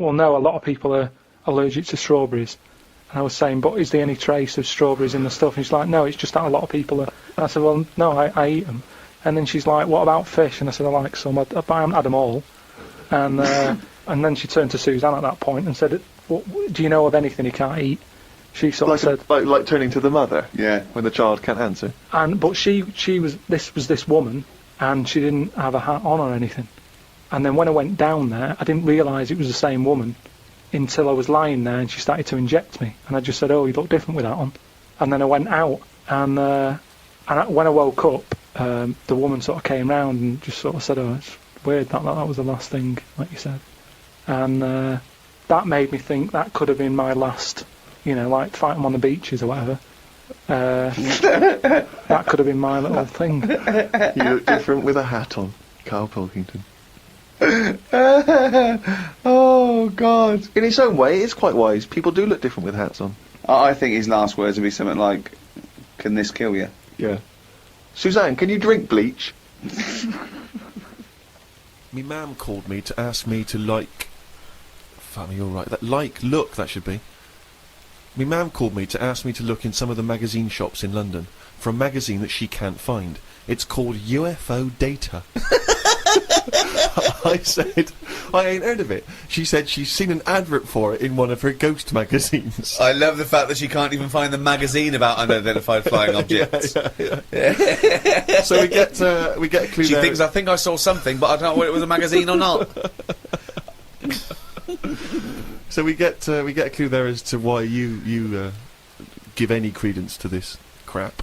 well, no, a lot of people are allergic to strawberries. And I was saying, but is there any trace of strawberries in the stuff? And she's like, no, it's just that a lot of people are. And I said, well, no, I eat them. And then she's like, what about fish? And I said, I like some. I haven't had them all. And and then she turned to Suzanne at that point and said, do you know of anything he can't eat? She sort of said... Like turning to the mother? Yeah. When the child can't answer. But she was this woman, and she didn't have a hat on or anything. And then when I went down there, I didn't realise it was the same woman until I was lying there and she started to inject me. And I just said, oh, you look different with that on. And then I went out, and when I woke up, the woman sort of came round and just sort of said, oh, it's weird that was the last thing, like you said. And that made me think that could have been my last, like fighting on the beaches or whatever. That could have been my little thing. You look different with a hat on, Karl Pilkington. Oh, God. In its own way, it's quite wise. People do look different with hats on. I think his last words would be something like, can this kill you? Yeah. Suzanne, can you drink bleach? Me mum called me to ask me to like... Fuck me, you're right. Look, that should be. Me mum called me to ask me to look in some of the magazine shops in London for a magazine that she can't find. It's called UFO Data. I said, I ain't heard of it. She said she's seen an advert for it in one of her ghost magazines. I love the fact that she can't even find the magazine about unidentified flying objects. Yeah. So we get a clue. She thinks, I think I saw something, but I don't know whether it was a magazine or not. So we get a clue there as to why you give any credence to this crap.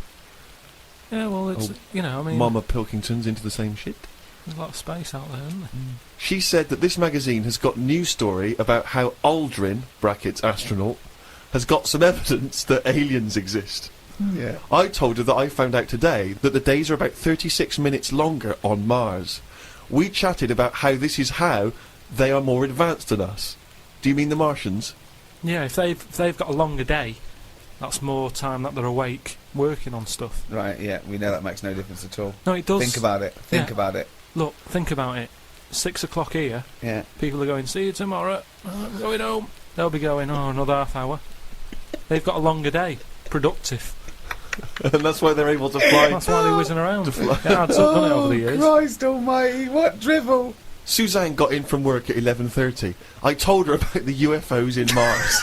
Yeah, well, it's, I mean... Mama Pilkington's into the same shit. There's a lot of space out there, isn't there? She said that this magazine has got news story about how Aldrin, brackets astronaut, has got some evidence that aliens exist. Yeah. I told her that I found out today that the days are about 36 minutes longer on Mars. We chatted about how this is how they are more advanced than us. Do you mean the Martians? Yeah, if they've got a longer day, that's more time that they're awake working on stuff. Right, yeah, we know that makes no difference at all. No, it does. Think about it. Think about it. Look, think about it. 6 o'clock here. Yeah. People are going, see you tomorrow. I'm going home. They'll be going, oh, another half hour. They've got a longer day. Productive. And that's why they're able to fly. That's why they're whizzing around. It adds up, doesn't it, over the years? Christ almighty, what drivel! Suzanne got in from work at 11:30. I told her about the UFOs in Mars.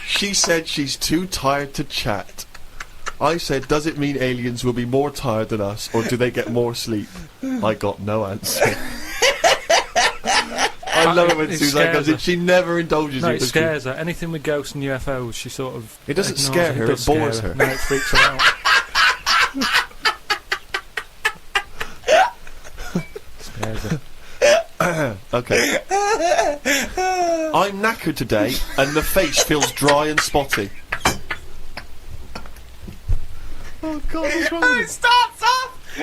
She said she's too tired to chat. I said, does it mean aliens will be more tired than us, or do they get more sleep? I got no answer. I love it when Suzanne comes in. She never indulges you. No, it scares her. Anything with ghosts and UFOs, she sort of... It doesn't scare her, it bores her. No, it freaks her out. Scares her. Okay. I'm knackered today, and the face feels dry and spotty. Oh God, what's wrong with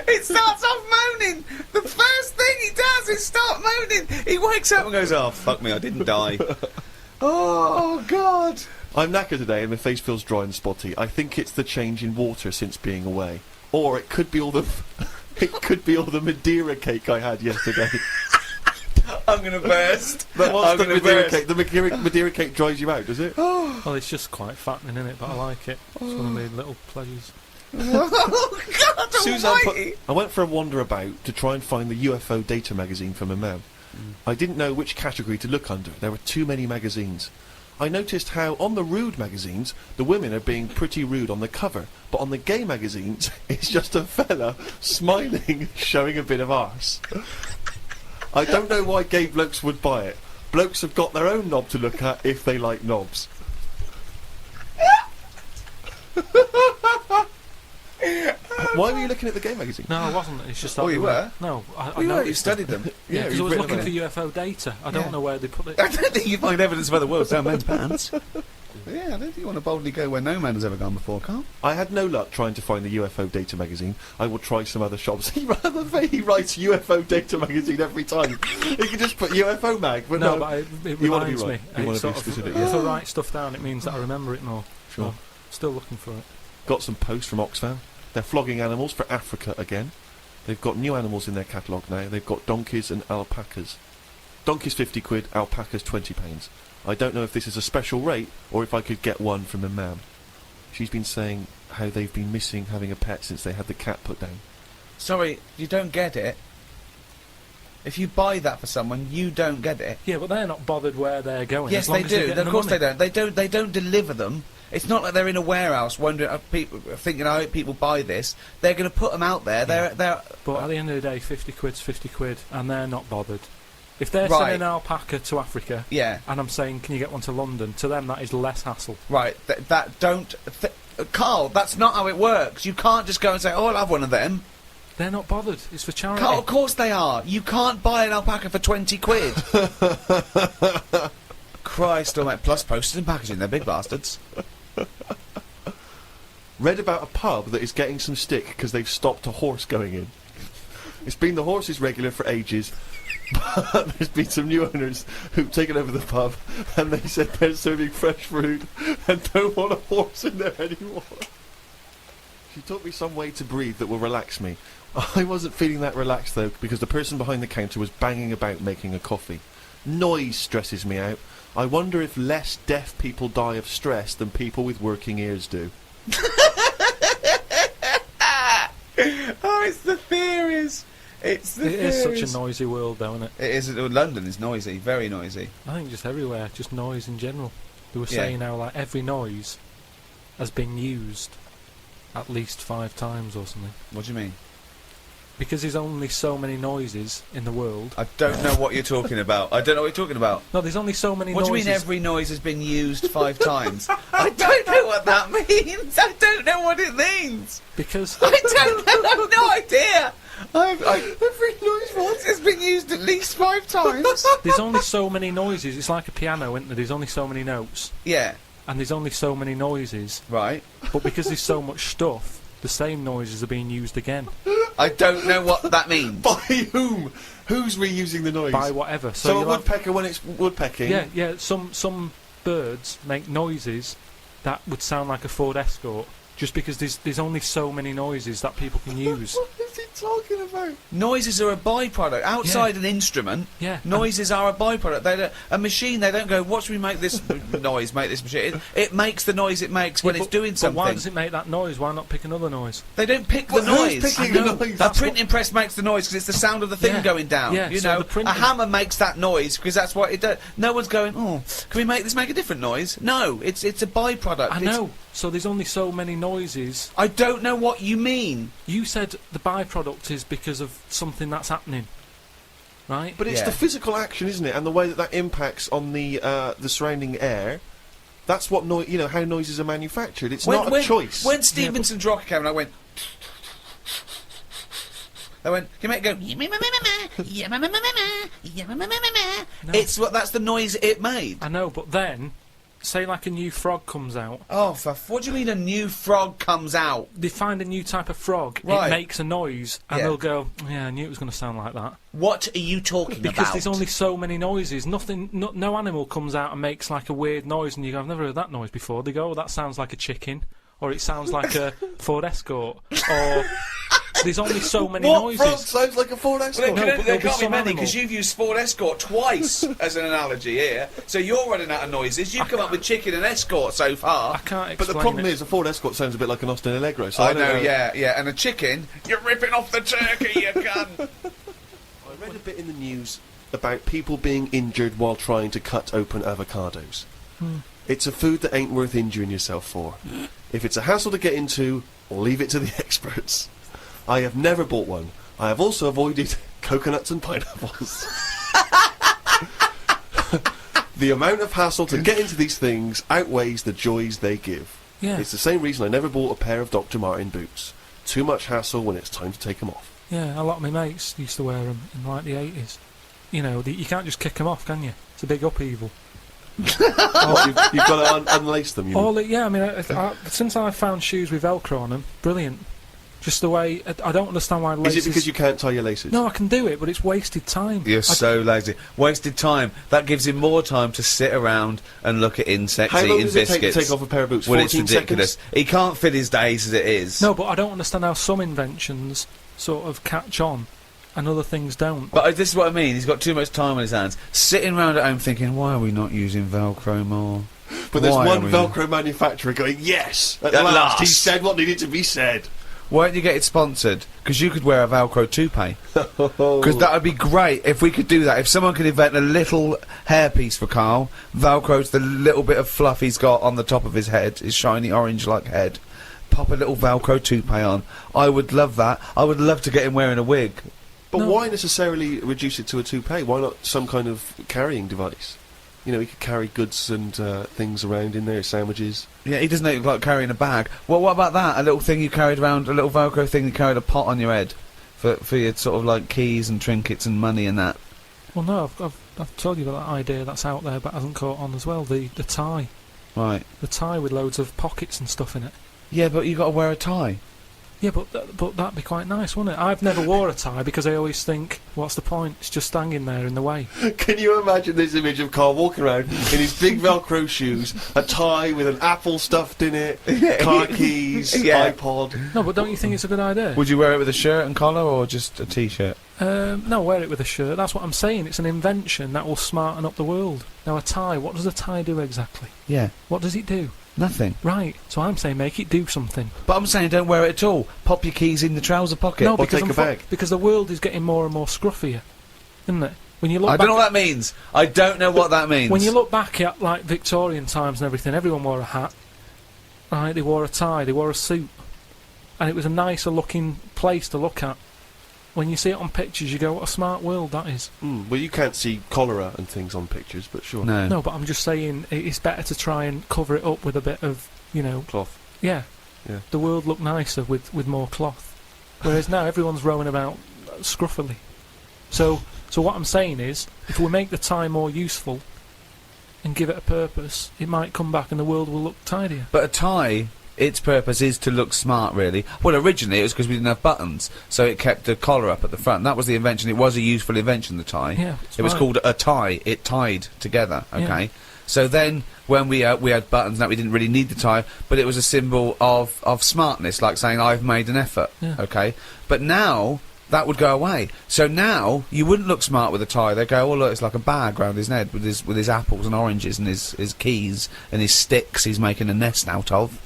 It starts off moaning. The first thing he does is start moaning. He wakes up and goes, oh, fuck me, I didn't die. Oh, God. I'm knackered today and my face feels dry and spotty. I think it's the change in water since being away. Or it could be all the... it could be all the Madeira cake I had yesterday. I'm going to burst. What's the Madeira cake? The Madeira cake dries you out, does it? Well, it's just quite fattening, isn't it? But I like it. It's one of my little pleasures. Oh, God almighty! I went for a wander about to try and find the UFO Data magazine for my mum. I didn't know which category to look under. There were too many magazines. I noticed how on the rude magazines, the women are being pretty rude on the cover, but on the gay magazines, it's just a fella smiling, showing a bit of arse. I don't know why gay blokes would buy it. Blokes have got their own knob to look at if they like knobs. Why were you looking at the gay magazine? No, I wasn't. It's just that. Oh, you were? No, I know know you studied them. Yeah, because I was looking for UFO data. I don't know where they put it. I don't think you find evidence of other worlds down men's pants. Yeah, I don't think you want to boldly go where no man has ever gone before, Karl. I had no luck trying to find the UFO Data magazine. I will try some other shops. He writes UFO Data magazine every time. He can just put UFO mag, but no. But it reminds me. You want to be specific. If I write stuff down, it means that I remember it more. Sure. So, still looking for it. Got some posts from Oxfam. They're flogging animals for Africa again. They've got new animals in their catalogue now. They've got donkeys and alpacas. Donkey's 50 quid, alpaca's 20 pounds. I don't know if this is a special rate or if I could get one from a mam. She's been saying how they've been missing having a pet since they had the cat put down. Sorry, you don't get it. If you buy that for someone, you don't get it. Yeah, but they're not bothered where they're going. Yes, as long they as they're do. getting Of course the money. they don't. They don't deliver them. It's not like they're in a warehouse wondering, thinking, I hope people buy this. They're going to put them out there. Yeah. They're. But at the end of the day, 50 quid's 50 quid, and they're not bothered. If they're Right. sending an alpaca to Africa, Yeah. and I'm saying, can you get one to London? To them, that is less hassle. Right. Carl, that's not how it works. You can't just go and say, oh, I'll have one of them. They're not bothered. It's for charity. Carl, of course they are. You can't buy an alpaca for 20 quid. Christ, all right. Plus postage and packaging. They're big bastards. Read about a pub that is getting some stick because they've stopped a horse going in. It's been the horse's regular for ages, but there's been some new owners who've taken over the pub, and they said they're serving fresh food and don't want a horse in there anymore. She taught me some way to breathe that will relax me. I wasn't feeling that relaxed though, because the person behind the counter was banging about making a coffee. Noise stresses me out. I wonder if less deaf people die of stress than people with working ears do. Oh, it's the theories. It's the It theories. is such a noisy world, though, isn't it? It is. London is noisy. Very noisy. I think just everywhere, just noise in general. They were Yeah. saying now, like, every noise has been used at least 5 times or something. What do you mean? Because there's only so many noises in the world. I don't know what you're talking about. I don't know what you're talking about. No, there's only so many What do noises. you mean every noise has been used 5 times? I don't know what that means. I don't know what it means. Because I don't know. I have no idea. Every noise once has been used at least 5 times. there's only so many noises. It's like a piano, isn't there? There's only so many notes. Yeah. And there's only so many noises. Right. But because there's so much stuff, the same noises are being used again. I don't know what that means. By whom? Who's reusing the noise? By whatever. So a you'll have- woodpecker when it's woodpecking? Yeah. Some birds make noises that would sound like a Ford Escort, just because there's only so many noises that people can use. What is he talking about? Noises are a byproduct. Outside an instrument, Yeah. noises are a byproduct. A machine, they don't go, what should we make this noise, make this machine? It makes the noise it makes when Yeah, it's doing but something. why does it make that noise? Why not pick another noise? They don't pick the Well, noise. who's picking I know. the noise? A That's printing press makes the noise because it's the sound of the thing Yeah. going down. Yeah, you so know, the printing- a hammer makes that noise because that's what it does. No one's going, oh, can we make this make a different noise? No, it's a byproduct. I It's- know. So there's only so many noises. I don't know what you mean. You said the byproduct is because of something that's happening, right? But it's Yeah. the physical action, isn't it, and the way that impacts on the surrounding air. That's what how noises are manufactured. It's not a choice. When Stevenson's rocket came, and I went. They went. Can you make it go? No. It's what. That's the noise it made. I know, but then, say like a new frog comes out, Oh, what do you mean a new frog comes out? they find a new type of frog, Right. it makes a noise, and Yeah. they'll go, yeah, I knew it was going to sound like that. What are you talking Because about? there's only so many noises. No animal comes out and makes like a weird noise, and you go, I've never heard that noise before. They go, oh, that sounds like a chicken, or it sounds like a Ford Escort, or there's only so many what frog noises. sounds like a Ford Escort? No, but there there'll be can't be some many animal. because you've used Ford Escort twice as an analogy here. So you're running out of noises. You've come up with chicken and Escort so I far. can't explain But the problem it. is, a Ford Escort sounds a bit like an Austin Allegro. So I don't know, yeah. And a chicken, you're ripping off the turkey, you cunt. I read a bit in the news about people being injured while trying to cut open avocados. It's a food that ain't worth injuring yourself for. If it's a hassle to get into, leave it to the experts. I have never bought one. I have also avoided coconuts and pineapples. The amount of hassle to get into these things outweighs the joys they give. Yeah. It's the same reason I never bought a pair of Dr. Martin boots. Too much hassle when it's time to take them off. Yeah, a lot of my mates used to wear them in like the 80s. You know, you can't just kick them off, can you? It's a big upheaval. You've got to unlace them. You mean? Yeah, I mean, since I found shoes with Velcro on them, brilliant. Just the way, I don't understand why laces... Is it because you can't tie your laces? No, I can do it, but it's wasted time. You're I- so lazy. Wasted time. That gives him more time to sit around and look at insects How long eating does it take biscuits. to take off a pair of boots? Well, it's 14 ridiculous. seconds? He can't fit his days as it is. No, but I don't understand how some inventions sort of catch on and other things don't. But this is what I mean. He's got too much time on his hands, sitting around at home thinking, "Why are we not using Velcro more?" But there's Why one are we- Velcro manufacturer going, yes, at At last, he last. said what needed to be said. Why don't you get it sponsored? Because you could wear a Velcro toupee. Because that would be great if we could do that. If someone could invent a little hairpiece for Karl, Velcro to the little bit of fluff he's got on the top of his head, his shiny orange-like head, pop a little Velcro toupee on. I would love that. I would love to get him wearing a wig. But No. why necessarily reduce it to a toupee? Why not some kind of carrying device? You know, he could carry goods and things around in there, sandwiches. Yeah, he doesn't look like carrying a bag. Well, what about that? A little thing you carried around, a little Velcro thing you carried a pot on your head for your sort of like keys and trinkets and money and that. Well, no, I've told you about that idea that's out there, but hasn't caught on as well. The tie, Right. the tie with loads of pockets and stuff in it. Yeah, but you got to wear a tie. Yeah, but that'd be quite nice, wouldn't it? I've never wore a tie because I always think, what's the point? It's just hanging there in the way. Can you imagine this image of Karl walking around in his big Velcro shoes, a tie with an apple stuffed in it, car keys, Yeah. iPod? No, but don't you think it's a good idea? Would you wear it with a shirt and collar or just a t-shirt? No, wear it with a shirt. That's what I'm saying. It's an invention that will smarten up the world. Now, a tie, what does a tie do exactly? Yeah. What does it do? Nothing. Right, so I'm saying make it do something. But I'm saying don't wear it at all. Pop your keys in the trouser pocket. No, or because take a bag. because the world is getting more and more scruffier, isn't it? When you look I back don't know what that means. I don't know what that means. when you look back at like Victorian times and everything, everyone wore a hat. Right, they wore a tie, they wore a suit, and it was a nicer looking place to look at. When you see it on pictures, you go, "What a smart world that is." Well, you can't see cholera and things on pictures, but sure. No. No, but I'm just saying it's better to try and cover it up with a bit of, Cloth. yeah. Yeah. The world look nicer with more cloth. Whereas now everyone's rowing about scruffily. So what I'm saying is, if we make the tie more useful and give it a purpose, it might come back and the world will look tidier. But a tie, its purpose is to look smart, really. Well, originally it was because we didn't have buttons, so it kept the collar up at the front. That was the invention. It was a useful invention, the tie. Yeah, it's It was right. called a tie. It tied together, okay? Yeah. So then, when we had buttons, that we didn't really need the tie, but it was a symbol of smartness, like saying, I've made an effort, Yeah. okay? But now, that would go away. So now, you wouldn't look smart with a tie. They'd go, oh, look, it's like a bag round his neck with his apples and oranges and his keys and his sticks he's making a nest out of.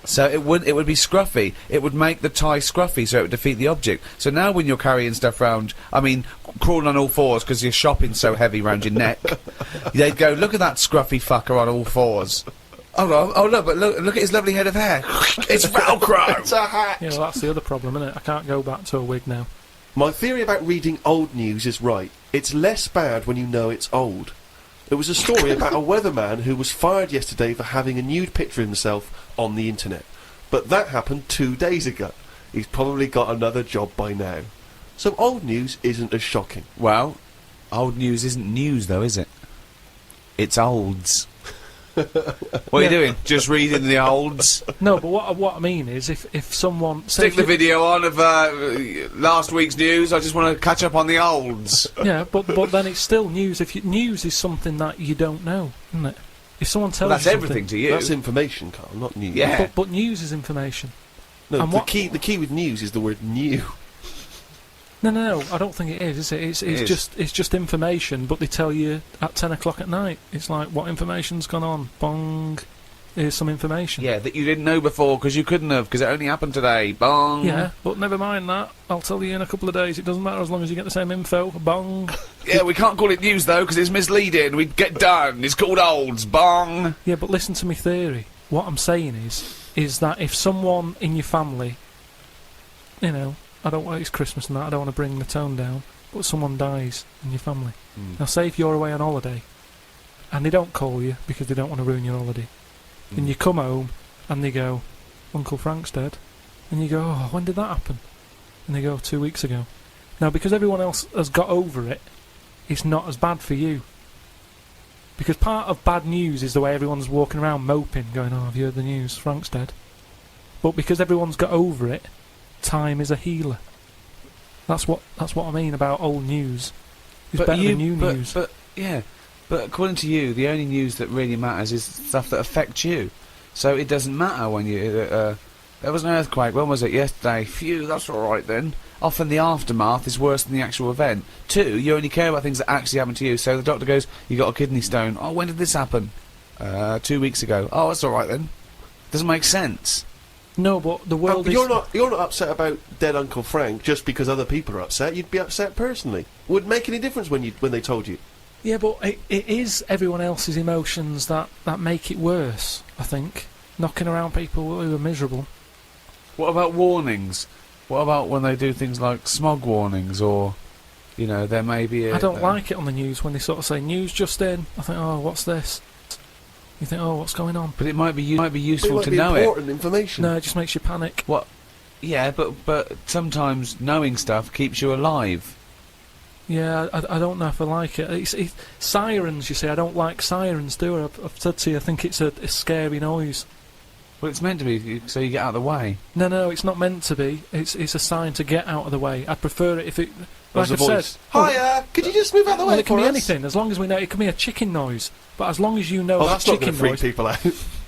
So it would be scruffy. It would make the tie scruffy, so it would defeat the object. So now when you're carrying stuff round, I mean, crawling on all fours because your shopping's so heavy round your neck, they'd go, look at that scruffy fucker on all fours. Oh look, but look at his lovely head of hair. It's Velcro. It's a hat! Yeah, well, that's the other problem, isn't it? I can't go back to a wig now. My theory about reading old news is right. It's less bad when you know it's old. There was a story about a weatherman who was fired yesterday for having a nude picture of himself on the internet. But that happened 2 days ago. He's probably got another job by now. So old news isn't as shocking. Well, old news isn't news, though, is it? It's olds. What are you doing? Just reading the olds? No, but what I mean is, if someone Stick the video on of last week's news. I just want to catch up on the olds. yeah, but then it's still news. News is something that you don't know, isn't it? If someone tells That's you something, everything to you. That's information, Karl, not news. Yeah. But news is information. No, And the what- key with news is the word new. No, I don't think it is it? It's is. just information, but they tell you at 10 o'clock at night. It's like, what information's gone on? Bong. Here's some information. Yeah, that you didn't know before because you couldn't have because it only happened today. Bong. Yeah, but never mind that. I'll tell you in a couple of days. It doesn't matter as long as you get the same info. Bong. Yeah, we can't call it news though because it's misleading. We'd get done. It's called olds. Bong. Yeah, but listen to me theory. What I'm saying is that if someone in your family, I don't want it's Christmas and that, I don't want to bring the tone down, but someone dies in your family. Now, say if you're away on holiday, and they don't call you because they don't want to ruin your holiday, and you come home, and they go, Uncle Frank's dead, and you go, oh, when did that happen? And they go, 2 weeks ago. Now, because everyone else has got over it, it's not as bad for you. Because part of bad news is the way everyone's walking around moping, going, oh, have you heard the news? Frank's dead. But because everyone's got over it, time is a healer. That's what I mean about old news. It's better than new news. But according to you, the only news that really matters is stuff that affects you. So it doesn't matter when you. There was an earthquake. When was it? Yesterday. Phew, that's all right then. often the aftermath is worse than the actual event. 2, you only care about things that actually happen to you. So the doctor goes, you got a kidney stone. Oh, when did this happen? 2 weeks ago. Oh, that's all right then. Doesn't make sense. No, but the world is... You're not upset about dead Uncle Frank just because other people are upset. You'd be upset personally. Wouldn't make any difference when they told you. Yeah, but it is everyone else's emotions that make it worse, I think. Knocking around people who are miserable. What about warnings? What about when they do things like smog warnings, or, you know, there may be a... I don't like it on the news when they sort of say, news just in. I think, oh, what's this? You think, oh, what's going on? But it might be useful to be know important it. information. No, it just makes you panic. What? Yeah, but sometimes knowing stuff keeps you alive. Yeah, I don't know if I like it. It's sirens, you see. I don't like sirens, do I? I've said to you, I think it's a scary noise. Well, it's meant to be so you get out of the way. No, it's not meant to be. It's a sign to get out of the way. I'd prefer it if it... Like I've said... Hiya! Could you just move out of the way Well, it can for be us? anything, as long as we know... It can be a chicken noise, but as long as you know Oh, that that's not chicken going to freak noise... people out.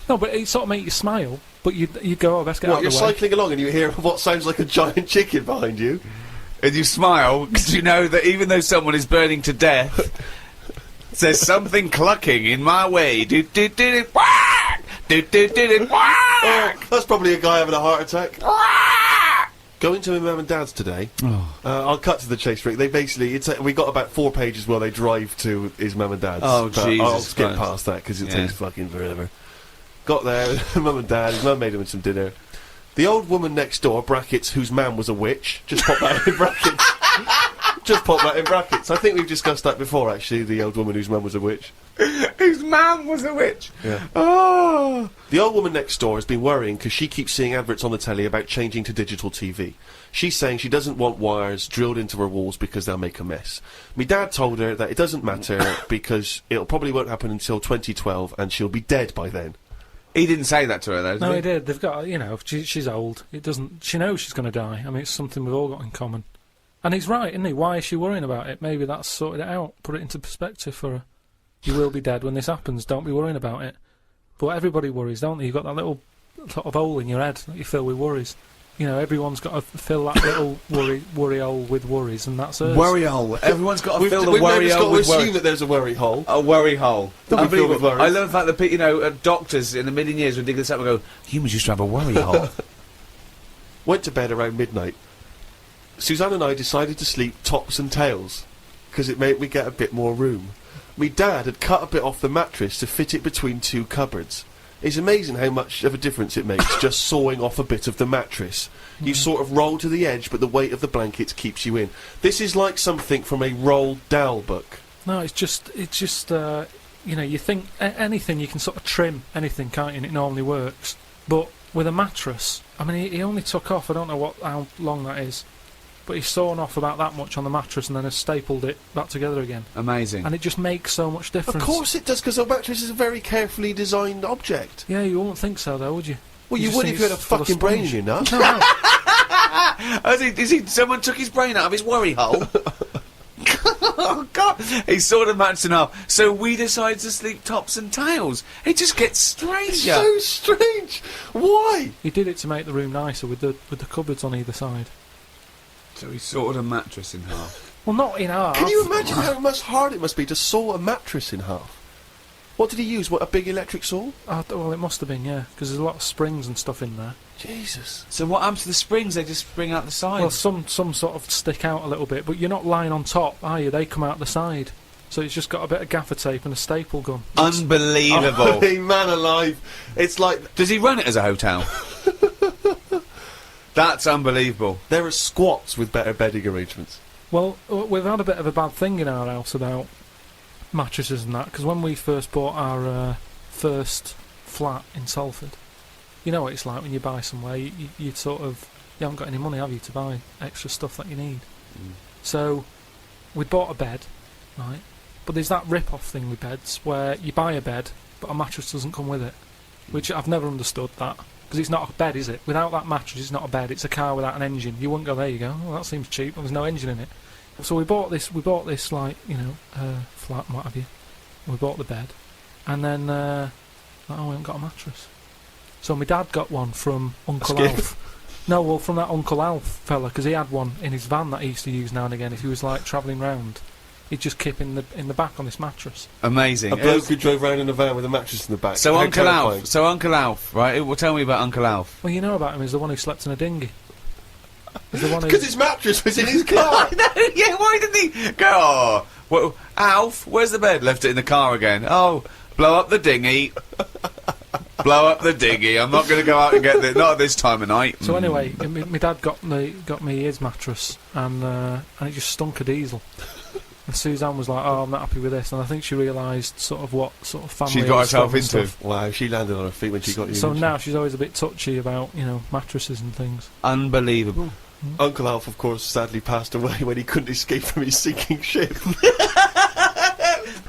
No, but it sort of make you smile, but you go, oh, best get What, out you're of the way. cycling along and you hear what sounds like a giant chicken behind you? And you smile because you know that even though someone is burning to death, there's something clucking in my way. Do do do do quack! Do do do do quack! Oh, that's probably a guy having a heart attack. Going to my mum and dad's today. I'll cut to the chase, Rick. They basically, we got about 4 pages while they drive to his mum and dad's. Oh, but Jesus I'll skip Christ. past that because it takes fucking forever. Got there, mum and dad. His mum made him some dinner. The old woman next door, brackets, whose man was a witch. Just pop that in brackets. Just pop that in brackets. I think we've discussed that before, actually. The old woman whose man was a witch. Whose man was a witch. Yeah. Oh. The old woman next door has been worrying because she keeps seeing adverts on the telly about changing to digital TV. She's saying she doesn't want wires drilled into her walls because they'll make a mess. Me dad told her that it doesn't matter because it'll probably won't happen until 2012 and she'll be dead by then. He didn't say that to her, though, did No, he? he did. They've got, you know, she's old. It doesn't... She knows she's going to die. I mean, it's something we've all got in common. And he's right, isn't he? Why is she worrying about it? Maybe that's sorted it out. Put it into perspective for her. You will be dead when this happens. Don't be worrying about it. But everybody worries, don't they? You've got that little sort of hole in your head that you fill with worries. You know, everyone's got to fill that little worry hole with worries, and that's us. Worry hole. Everyone's got to fill the We've worry never hole got with to assume worry. that there's a worry hole. A worry hole. Don't be filled with worries. I love the fact that, you know, doctors in a million years would dig this up and go, humans used to have a worry hole. Went to bed around midnight. Suzanne and I decided to sleep tops and tails because it made me get a bit more room. Me dad had cut a bit off the mattress to fit it between 2 cupboards. It's amazing how much of a difference it makes just sawing off a bit of the mattress. You sort of roll to the edge, but the weight of the blankets keeps you in. This is like something from a Roald Dahl book. No, it's just, you know, you think anything, you can sort of trim anything, can't you, and it normally works. But with a mattress, I mean, he only took off, I don't know how long that is, but he's sawn off about that much on the mattress and then has stapled it back together again. Amazing. And it just makes so much difference. Of course it does, because a mattress is a very carefully designed object. Yeah, you wouldn't think so, though, would you? Well, you just would think if you had a it's full of fucking brain in sponge. your nut. No, Someone took his brain out of his worry hole? Oh, God. He sawed a mattress in half. So we decided to sleep tops and tails. It just gets stranger. So strange. Why? he did it to make the room nicer with the cupboards on either side. So he sawed a mattress in half. Well, not in half. Can you imagine how much hard it must be to saw a mattress in half? What did he use? What, a big electric saw? Well, it must have been, yeah, because there's a lot of springs and stuff in there. Jesus. So what happens to the springs? They just spring out the sides. Well, some sort of stick out a little bit, but you're not lying on top, are you? They come out the side. So it's just got a bit of gaffer tape and a staple gun. Unbelievable. Hey, man alive. It's like... Does he run it as a hotel? That's unbelievable. There are squats with better bedding arrangements. Well, we've had a bit of a bad thing in our house about mattresses and that, because when we first bought our first flat in Salford, you know what it's like when you buy somewhere, you sort of, you haven't got any money, have you, to buy extra stuff that you need. So we bought a bed, right, but there's that rip-off thing with beds where you buy a bed but a mattress doesn't come with it, which I've never understood that, because it's not a bed, is it? Without that mattress it's not a bed, it's a car without an engine. You wouldn't go, there you go, well that seems cheap, there's no engine in it. So we bought this like, you know, flat and what have you. We bought the bed, and then we haven't got a mattress. So my dad got one from Uncle Skip. Alf. No, well, from that Uncle Alf fella, because he had one in his van that he used to use now and again. If he was like travelling round, he'd just keep in the back on this mattress. Amazing. A bloke who drove around in a van with a mattress in the back. So How Uncle terrifying. Alf. So Uncle Alf, right? Well, tell me about Uncle Alf. Well, you know about him. He's the one who slept in a dinghy. He's the one who. Because his mattress was in his car. I know. Yeah. Why didn't he go? Oh, well, Alf, where's the bed? Left it in the car again. Oh, blow up the dinghy. Blow up the dinghy. I'm not going to go out and get it. Not at this time of night. So anyway, my dad got me his mattress, and it just stunk of diesel. And Suzanne was like, "Oh, I'm not happy with this," and I think she realised sort of what sort of family She got it was herself from and into. stuff. Wow, she landed on her feet when she got you. So now she's always a bit touchy about mattresses and things. Unbelievable. Uncle Alf, of course, sadly passed away when he couldn't escape from his sinking ship.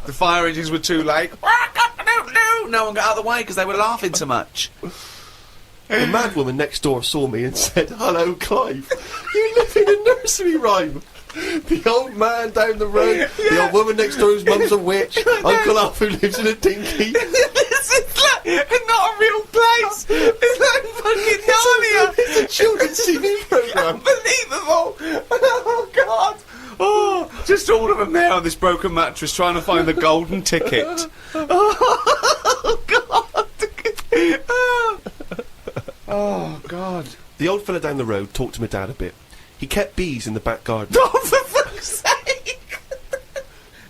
The fire engines were too late. No one got out of the way because they were laughing so much. The mad woman next door saw me and said, "Hello, Clive. You live in a nursery rhyme." The old man down the road, the old woman next door whose mum's a witch, Uncle Alf who lives in a dinghy. This is like not a real place. It's like fucking Narnia. It's a children's TV programme. Unbelievable. Oh God. Oh, just all of them there on this broken mattress trying to find the golden ticket. Oh God. Oh God. The old fella down the road talked to my dad a bit. He kept bees in the back garden. Oh, for fuck's sake!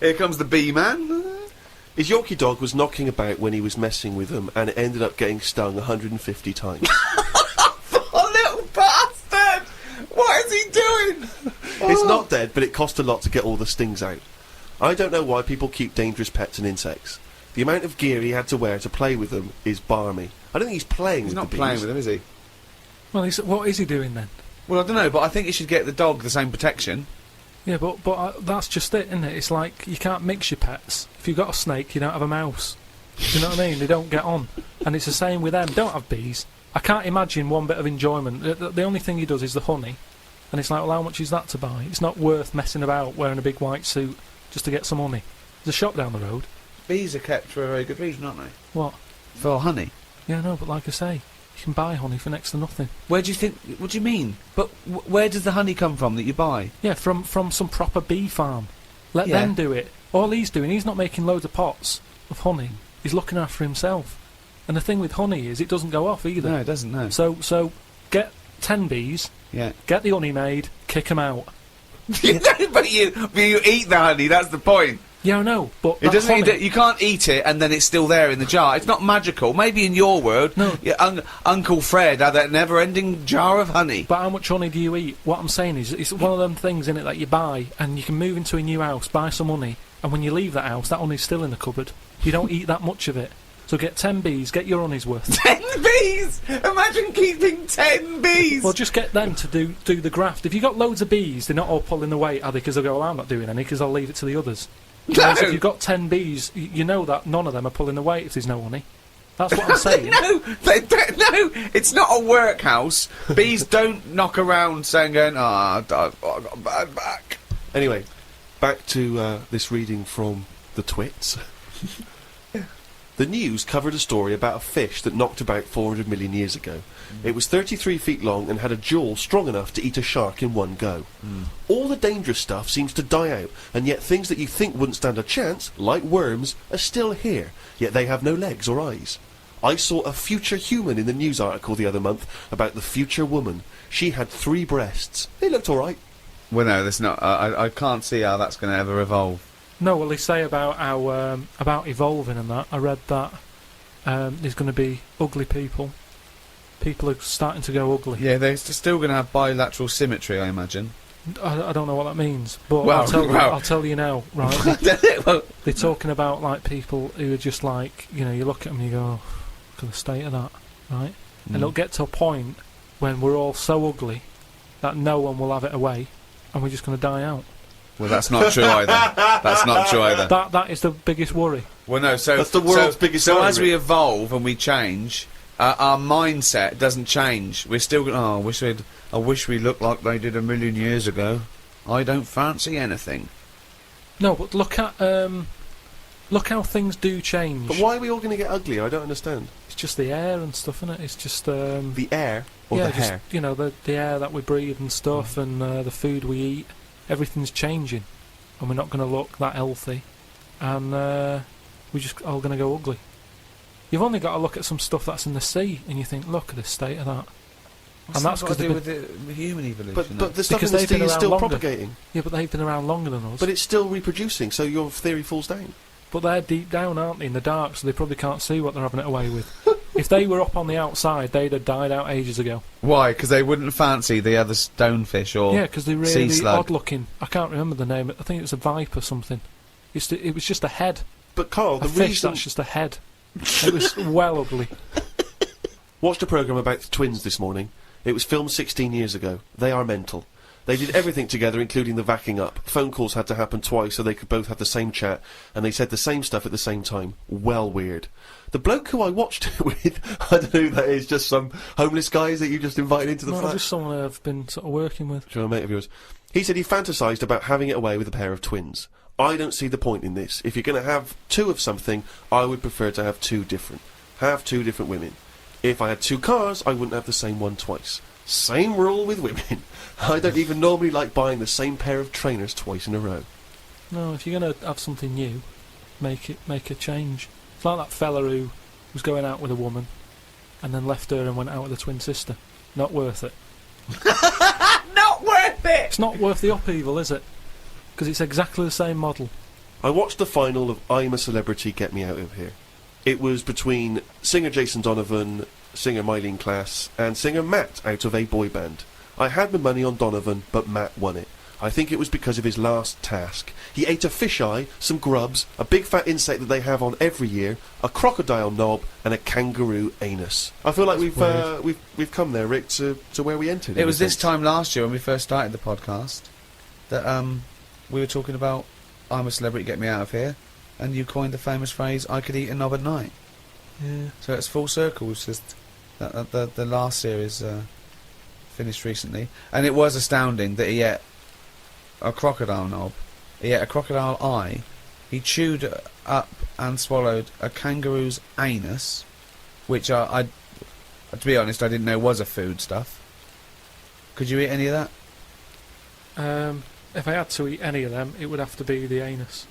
Here comes the bee man. His Yorkie dog was knocking about when he was messing with them, and it ended up getting stung 150 times. Oh, little bastard! What is he doing? It's not dead, but it cost a lot to get all the stings out. I don't know why people keep dangerous pets and insects. The amount of gear he had to wear to play with them is barmy. I don't think he's playing He's with not the bees. playing with them, is he? Well, what is he doing then? Well, I don't know, but I think you should get the dog the same protection. Yeah, but that's just it, isn't it? It's like you can't mix your pets. If you've got a snake, you don't have a mouse. Do you know what I mean? They don't get on. And it's the same with them. Don't have bees. I can't imagine one bit of enjoyment. The only thing he does is the honey. And it's like, well, how much is that to buy? It's not worth messing about wearing a big white suit just to get some honey. There's a shop down the road. Bees are kept for a very good reason, aren't they? What? For honey. Yeah, no, but like I say, you can buy honey for next to nothing. Where do you think... What do you mean? But where does the honey come from that you buy? Yeah, from some proper bee farm. Let Yeah. them do it. All he's doing, he's not making loads of pots of honey. He's looking after himself. And the thing with honey is it doesn't go off either. No, it doesn't, no. So get 10 bees, Yeah. get the honey made, kick them out. but you eat the honey, that's the point. Yeah, I know, but It that doesn't. honey, You can't eat it and then it's still there in the jar. It's not magical. Maybe in your world, No. yeah, Uncle Fred had that never-ending jar of honey. but how much honey do you eat? What I'm saying is, it's one of them things in it that you buy, and you can move into a new house, buy some honey, and when you leave that house, that honey's still in the cupboard. You don't eat that much of it. So get 10 bees, get your honey's worth. 10 bees! Imagine keeping 10 bees! Well, just get them to do the graft. If you've got loads of bees, they're not all pulling the weight, are they? Because they'll go, well, I'm not doing any, because I'll leave it to the others. Whereas if you've got 10 bees, you know that none of them are pulling the weight if there's no honey. That's what I'm saying. No, no, it's not a workhouse. Bees don't knock around saying, going, I got a bad back. Anyway, back to this reading from the Twits. The news covered a story about a fish that knocked about 400 million years ago. It was 33 feet long and had a jaw strong enough to eat a shark in one go. All the dangerous stuff seems to die out, and yet things that you think wouldn't stand a chance, like worms, are still here, yet they have no legs or eyes. I saw a future human in the news article the other month about the future woman. She had 3 breasts. They looked alright. Well, no, that's not. I can't see how that's going to ever evolve. No, well, they say about how about evolving and that. I read that there's going to be ugly people. People are starting to go ugly. Yeah, they're still going to have bilateral symmetry, I imagine. I don't know what that means, but Well, I'll tell you now, right? Well, They're talking about like people who are just like, you look at them and you go, oh, look at the state of that, right? And it'll get to a point when we're all so ugly that no one will have it away, and we're just going to die out. well, that's not true either. That's not true either. That is the biggest worry. Well, no, so That's the world's biggest So worry, as we Rick. evolve and we change, our mindset doesn't change. We're still going. Oh, I wish we looked like they did 1,000,000 years ago. I don't fancy anything. No, but look how things do change. But why are we all going to get ugly? I don't understand. It's just the air and stuff, isn't it? It's just The air or yeah, the just hair? the air that we breathe and stuff, and the food we eat. Everything's changing, and we're not going to look that healthy, and we're just all going to go ugly. You've only got to look at some stuff that's in the sea, and you think, look at the state of that. What's and that's that got to because do with the human evolution. But the stuff Because in the they've been sea is around still longer. propagating. yeah, but they've been around longer than us. But it's still reproducing, so your theory falls down. But they're deep down, aren't they, in the dark, so they probably can't see what they're having it away with. If they were up on the outside, they'd have died out ages ago. Why? Because they wouldn't fancy the other stonefish or Yeah, because they're sea really slug. odd looking. I can't remember the name. I think it was a viper or something. It was just a head. But Carl, A the fish reason... that's just a head. It was well ugly. Watched a programme about the twins this morning. It was filmed 16 years ago. They are mental. They did everything together, including the vacking up. Phone calls had to happen twice so they could both have the same chat, and they said the same stuff at the same time. Well weird. The bloke who I watched it with, I don't know who that is, just some homeless guys that you just invited into the No, flat. just someone I've been sort of working with. Sure, a mate of yours. He said he fantasised about having it away with a pair of twins. I don't see the point in this. If you're going to have two of something, I would prefer to have two different. Have two different women. If I had two cars, I wouldn't have the same one twice. Same rule with women. I don't even normally like buying the same pair of trainers twice in a row. No, if you're going to have something new, make a change. It's like that fella who was going out with a woman and then left her and went out with a twin sister. Not worth it. Not worth it! It's not worth the upheaval, is it? Because it's exactly the same model. I watched the final of I'm a Celebrity, Get Me Out of Here. It was between singer Jason Donovan, singer Mylene Klass, and singer Matt out of a boy band. I had my money on Donovan, but Matt won it. I think it was because of his last task. He ate a fisheye, some grubs, a big fat insect that they have on every year, a crocodile knob, and a kangaroo anus. I feel like we've come there, Rick, to where we entered. It in was a this sense. time last year when we first started the podcast that we were talking about I'm a Celebrity, Get Me Out of Here, and you coined the famous phrase I could eat a knob at night. Yeah. So it's full circle. It's just that the last series finished recently, and it was astounding that he ate a crocodile knob, he ate a crocodile eye, he chewed up and swallowed a kangaroo's anus, which I to be honest, I didn't know was a food stuff. Could you eat any of that? If I had to eat any of them, it would have to be the anus.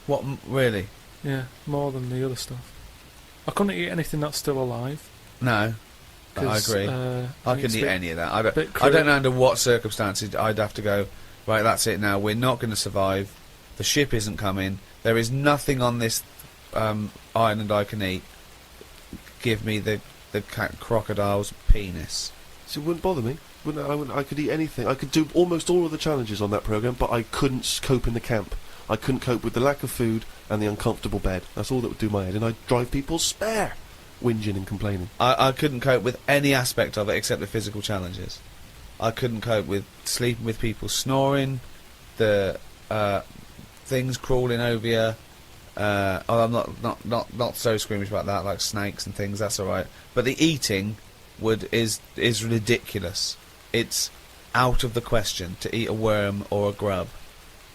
What, really? Yeah, more than the other stuff. I couldn't eat anything that's still alive. No. I 'cause, agree. I I think couldn't it's a eat bit- any of that. bit I don't know under what circumstances I'd have to go, right, that's it now, we're not going to survive, the ship isn't coming, there is nothing on this island I can eat, give me the crocodile's penis. So it wouldn't bother me. I could eat anything. I could do almost all of the challenges on that programme, but I couldn't cope in the camp. I couldn't cope with the lack of food and the uncomfortable bed. That's all that would do my head, and I'd drive people spare, whinging and complaining. I couldn't cope with any aspect of it except the physical challenges. I couldn't cope with sleeping with people snoring, the things crawling over you. I'm not so squeamish about that, like snakes and things. That's all right. But the eating is ridiculous. It's out of the question to eat a worm or a grub.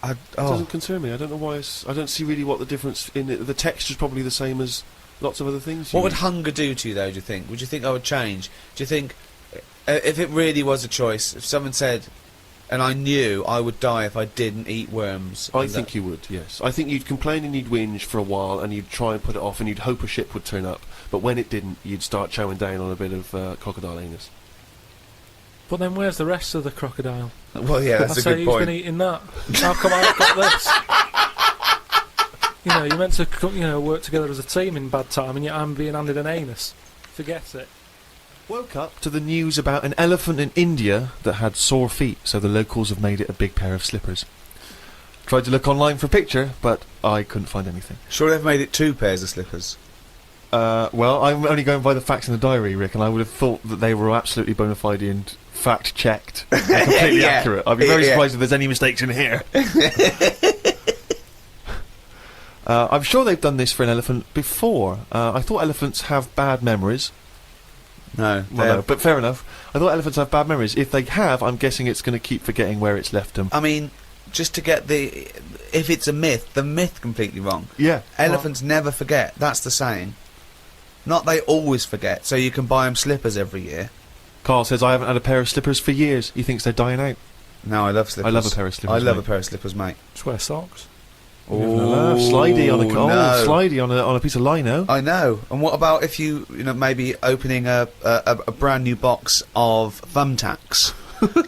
It doesn't concern me. I don't know why. I don't see really what the difference in it. The texture's probably the same as lots of other things. What would hunger do to you, though, do you think? Would you think I would change? Do you think, if it really was a choice, if someone said, and I knew I would die if I didn't eat worms... I think you would, yes. I think you'd complain and you'd whinge for a while, and you'd try and put it off, and you'd hope a ship would turn up. But when it didn't, you'd start chowing down on a bit of crocodile anus. But then where's the rest of the crocodile? Well, yeah, that's I a say good who's point. been eating that? How come I've got this? You're meant to work together as a team in bad time, and yet I'm being handed an anus. Forget it. Woke up to the news about an elephant in India that had sore feet, so the locals have made it a big pair of slippers. Tried to look online for a picture, but I couldn't find anything. Sure, they've made it 2 pairs of slippers. Well, I'm only going by the facts in the diary, Rick, and I would have thought that they were absolutely bona fide and fact-checked and completely Yeah. accurate. I'd be very Yeah. surprised if there's any mistakes in here. I'm sure they've done this for an elephant before. I thought elephants have bad memories. No, Well, no, but fair enough. I thought elephants have bad memories. If they have, I'm guessing it's going to keep forgetting where it's left them. I mean, just to get if it's a myth, the myth completely wrong. Yeah. Elephants never forget. That's the saying. Not they always forget, so you can buy them slippers every year. Carl says, I haven't had a pair of slippers for years. He thinks they're dying out. No, I love slippers. I love a pair of slippers, I love mate. a pair of slippers, mate. Just wear socks. Slidey on a no. slidey on a piece of lino. I know. And what about if you know, maybe opening a brand new box of thumbtacks?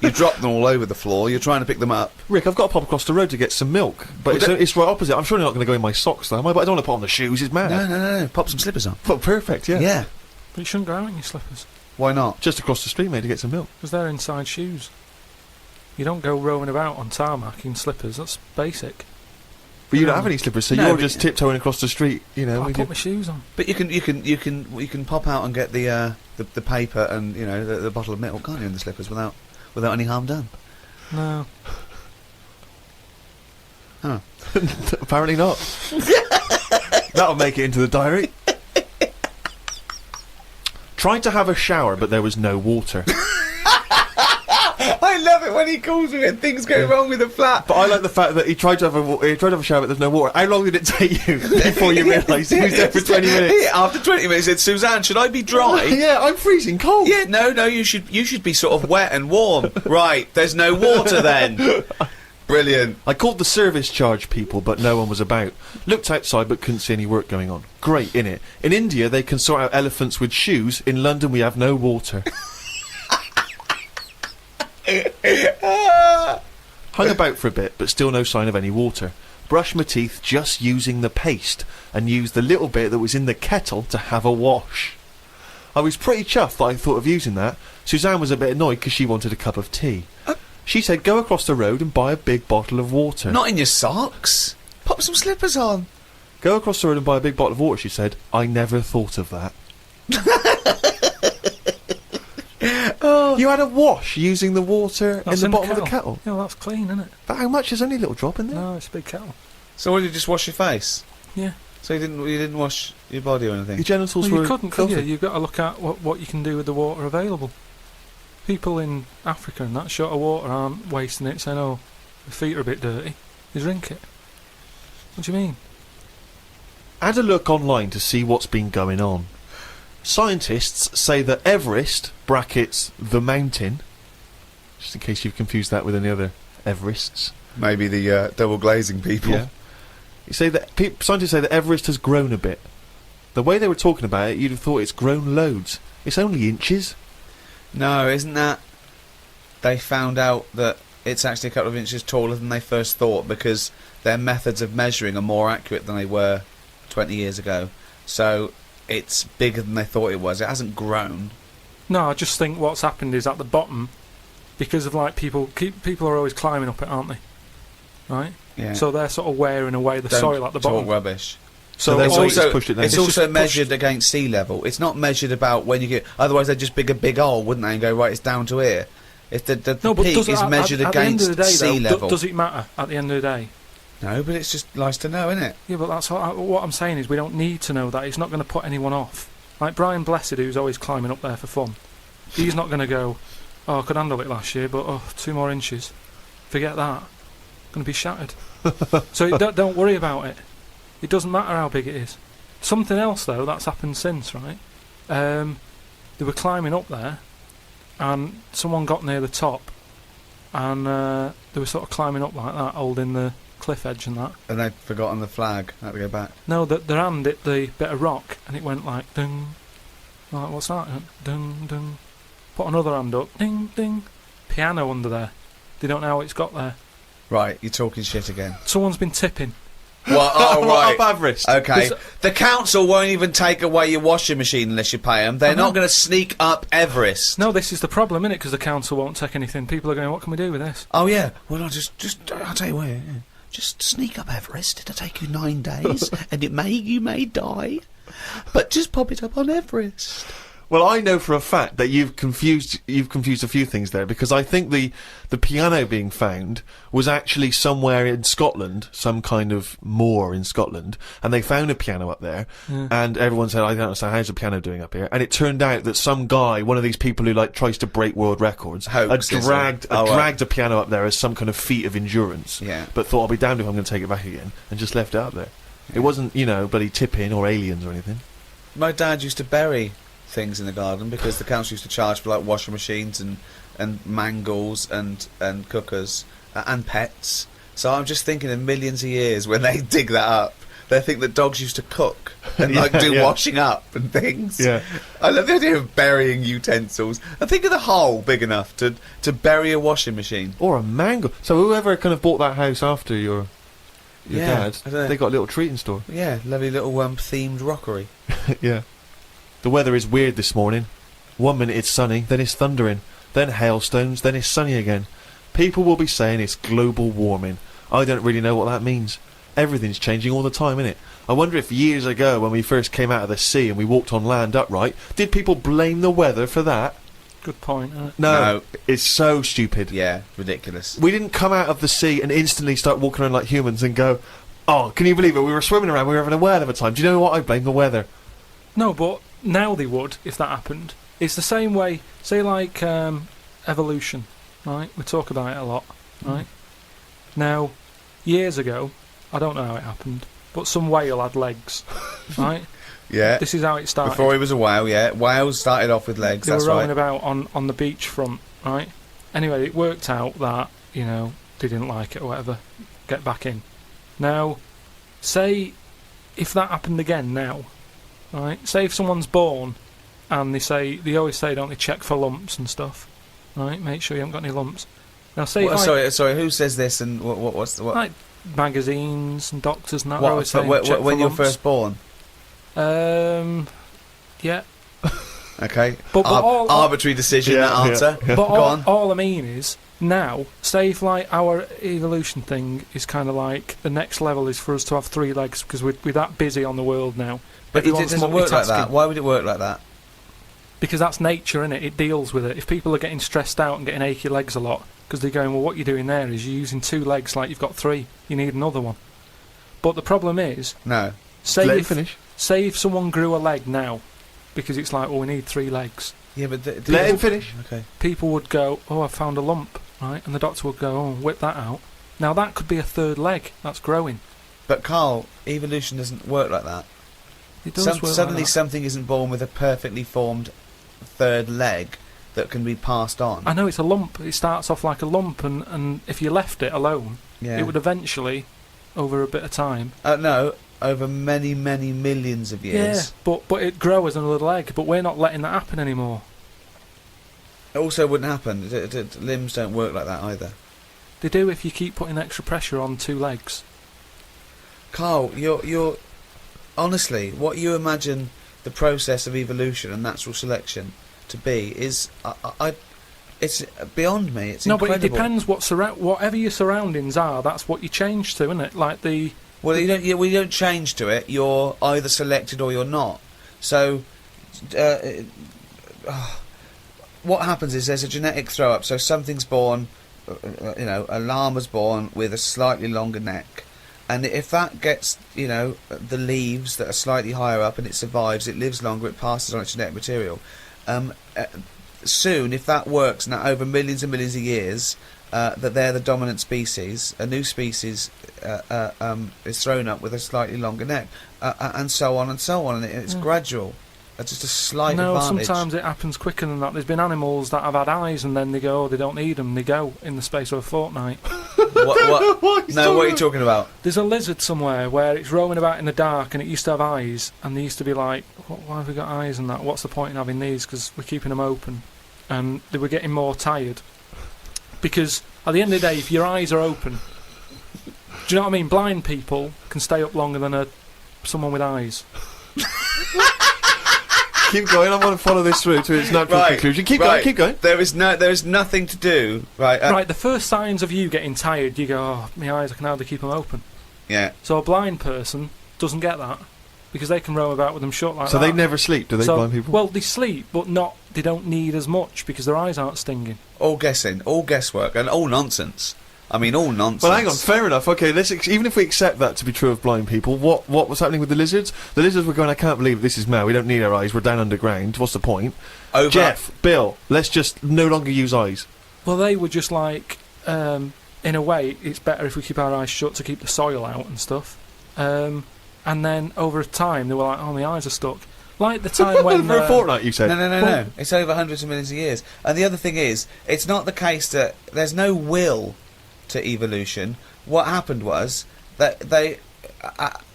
You drop them all over the floor. You're trying to pick them up. Rick, I've got to pop across the road to get some milk, but it's right opposite. I'm surely not going to go in my socks, though, am I? But I don't want to put on the shoes. It's mad. No. Pop some slippers on. Well, perfect, yeah. Yeah. But you shouldn't go out in your slippers, Why not? Just across the street, mate, to get some milk. because they're inside shoes. You don't go roaming about on tarmac in slippers. That's basic. But you don't No. have any slippers, so No, you're but- just tiptoeing across the street, you know. I with put your- my shoes on. But you can pop out and get the paper and you know the bottle of milk, can't you, in the slippers without any harm done? No. Huh. Apparently not. That'll make it into the diary. Tried to have a shower, but there was no water. I love it when he calls me and things go wrong with the flat. But I like the fact that he tried to have a shower, but there's no water. How long did it take you before you realised he was there for 20 minutes? Yeah, after 20 minutes, he said, Suzanne, should I be dry? Yeah, I'm freezing cold. Yeah, no, you should be sort of wet and warm. Right, there's no water then. Brilliant. I called the service charge people, but no one was about. Looked outside, but couldn't see any work going on. Great, innit? In India, they can sort out elephants with shoes. In London, we have no water. Hung about for a bit, but still no sign of any water. Brushed my teeth just using the paste, and used the little bit that was in the kettle to have a wash. I was pretty chuffed that I thought of using that. Suzanne was a bit annoyed because she wanted a cup of tea. She said, go across the road and buy a big bottle of water. Not in your socks. Pop some slippers on. Go across the road and buy a big bottle of water, she said. I never thought of that. You had a wash using the water That's in the bottom of the kettle. Yeah, well, that's clean, isn't it? But how much? There's only a little drop in there. No, it's a big kettle. So what, did you just wash your face? Yeah. So you didn't wash your body or anything? Your genitals Well, were you couldn't, could you? filthy. You've got to look at what you can do with the water available. People in Africa and that short of water aren't wasting it, saying, oh, the feet are a bit dirty. They drink it. What do you mean? Had a look online to see what's been going on. Scientists say that Everest, brackets, the mountain, just in case you've confused that with any other Everests. Maybe the double glazing people. Yeah. You say that scientists say that Everest has grown a bit. The way they were talking about it, you'd have thought it's grown loads. It's only inches. No, isn't that... They found out that it's actually a couple of inches taller than they first thought because their methods of measuring are more accurate than they were 20 years ago. So it's bigger than they thought it was. It hasn't grown. No, I just think what's happened is at the bottom, because of like people are always climbing up it, aren't they? Right? Yeah. So they're sort of wearing away the Don't soil at the talk bottom. rubbish. So It's they've also, always pushed it down. it's It's also just measured against sea level. It's not measured about when you get... Otherwise they'd just dig a big hole, wouldn't they, and go, right, it's down to here. If the No, but peak does it, is measured at the end against of the day, sea though, level. does it matter at the end of the day? No, but it's just nice to know, isn't it? Yeah, but that's what I'm saying is we don't need to know that. It's not going to put anyone off. Like Brian Blessed, who's always climbing up there for fun. He's not going to go, oh, I could handle it last year, but 2 more inches. Forget that. Going to be shattered. So don't worry about it. It doesn't matter how big it is. Something else, though, that's happened since, right? They were climbing up there, and someone got near the top, and they were sort of climbing up like that, holding the cliff edge and that. And they'd forgotten the flag. Had to go back. No, their hand hit the bit of rock, and it went like, ding. Like, what's that? It went, ding, ding. Put another hand up, ding, ding. Piano under there. They don't know how it's got there. Right, you're talking shit again. Someone's been tipping. Well, oh, right. Up Everest. Okay. Because- The council won't even take away your washing machine unless you pay them. They're I know. not going to sneak up Everest. No, this is the problem, innit? Because the council won't take anything. People are going, what can we do with this? Oh, yeah. Well, I'll tell you what. Yeah. Just sneak up Everest. It'll take you 9 days, and you may die. But just pop it up on Everest. Well, I know for a fact that you've confused a few things there, because I think the piano being found was actually somewhere in Scotland, some kind of moor in Scotland, and they found a piano up there, and everyone said, I don't understand, how's a piano doing up here? And it turned out that some guy, one of these people who like tries to break world records, had Hoaxes, dragged right. a piano up there as some kind of feat of endurance, Yeah. but thought, I'll be damned if I'm going to take it back again, and just left it up there. It wasn't, bloody tipping or aliens or anything. my dad used to bury things in the garden because the council used to charge for like washing machines and mangles and cookers and pets. So I'm just thinking in millions of years when they dig that up, they think that dogs used to cook and like do washing up and things. Yeah. I love the idea of burying utensils. And think of the hole big enough to bury a washing machine. Or a mango. So whoever kind of bought that house after your Yeah, I don't know. dad, they got a little treat in store. Yeah, lovely little themed rockery. Yeah. The weather is weird this morning. 1 minute it's sunny, then it's thundering, then hailstones, then it's sunny again. People will be saying it's global warming. I don't really know what that means. Everything's changing all the time, innit? I wonder if years ago, when we first came out of the sea and we walked on land upright, did people blame the weather for that? Good point. Isn't it? No, it's so stupid. Yeah, ridiculous. We didn't come out of the sea and instantly start walking around like humans and go, oh, can you believe it? We were swimming around, we were having a whale of a time. Do you know what? I blame the weather. No, but now they would if that happened. It's the same way. Say like evolution, right? We talk about it a lot, right? Now, years ago, I don't know how it happened, but some whale had legs, right? Yeah. This is how it started. Before he was a whale, yeah. Whales started off with legs, They that's were rowing right. about on the beachfront, right? Anyway, it worked out that, you know, they didn't like it or whatever. Get back in. Now, say if that happened again now, right? Say if someone's born and they always say, don't they, check for lumps and stuff, right? Make sure you haven't got any lumps. Now, say Sorry, who says this and what's what? like magazines and doctors and that. What, are always saying, check when for you're lumps. first born? Yeah. Okay. But arbitrary decision, that answer. Yeah. But Go on. all I mean is, now, say if like our evolution thing is kind of like the next level is for us to have 3 legs because we're that busy on the world now. But it Everyone's doesn't work like that. multitasking. Why would it work like that? Because that's nature, innit? It deals with it. If people are getting stressed out and getting achy legs a lot, because they're going, well, what you're doing there is you're using 2 legs like you've got 3. You need another one. But the problem is, No. say Let him if finish. say if someone grew a leg now, because it's like, well, we need 3 legs. Yeah, but Let him finish. Okay. People would go, oh, I found a lump, right? And the doctor would go, oh, whip that out. Now that could be a 3rd leg that's growing. But Karl, evolution doesn't work like that. It does work like Suddenly that. something isn't born with a perfectly formed 3rd leg that can be passed on. I know it's a lump. It starts off like a lump, and if you left it alone, Yeah. it would eventually, over a bit of time. No, over many, many millions of years. Yeah, but it'd grow as another leg. But we're not letting that happen anymore. It also wouldn't happen. Limbs don't work like that either. They do if you keep putting extra pressure on 2 legs. Karl, you're honestly, what you imagine the process of evolution and natural selection to be is, it's beyond me. It's No, incredible. but it depends whatever your surroundings are. That's what you change to, isn't it? Like the. Well, you don't change to it. You're either selected or you're not. So, what happens is there's a genetic throw-up. So something's born, a llama's born with a slightly longer neck. And if that gets, the leaves that are slightly higher up and it survives, it lives longer, it passes on its genetic material. Soon, if that works, now over millions and millions of years, that they're the dominant species, a new species is thrown up with a slightly longer neck, and so on and so on, and it's gradual. It's just a slight No, advantage. sometimes it happens quicker than that. There's been animals that have had eyes and then they go, oh, they don't need them. They go in the space of a fortnight. What? No, what are you talking about? There's a lizard somewhere where it's roaming about in the dark and it used to have eyes, and they used to be like, why have we got eyes and that? What's the point in having these? Because we're keeping them open. And they were getting more tired. Because at the end of the day, if your eyes are open, do you know what I mean? Blind people can stay up longer than someone with eyes. Keep going. I want to follow this through to its natural conclusion. Keep going. Keep going. There is nothing to do. Right. Right, the first signs of you getting tired, you go, oh, my eyes, I can hardly keep them open. Yeah. So a blind person doesn't get that because they can roam about with them shut like that. So they never sleep, do they, blind people? Well, they sleep, but they don't need as much because their eyes aren't stinging. All guessing, all guesswork, and all nonsense. I mean, all nonsense. Well, hang on. Fair enough. Okay, even if we accept that to be true of blind people, what was happening with the lizards? The lizards were going, I can't believe this is mad. We don't need our eyes. We're down underground. What's the point? Jeff, Bill, let's just no longer use eyes. Well, they were just like, in a way, it's better if we keep our eyes shut to keep the soil out and stuff. And then over time, they were like, oh, my eyes are stuck. Like the time when... For a fortnight, you said? No. It's over hundreds of millions of years. And the other thing is, it's not the case that there's no will to evolution. What happened was that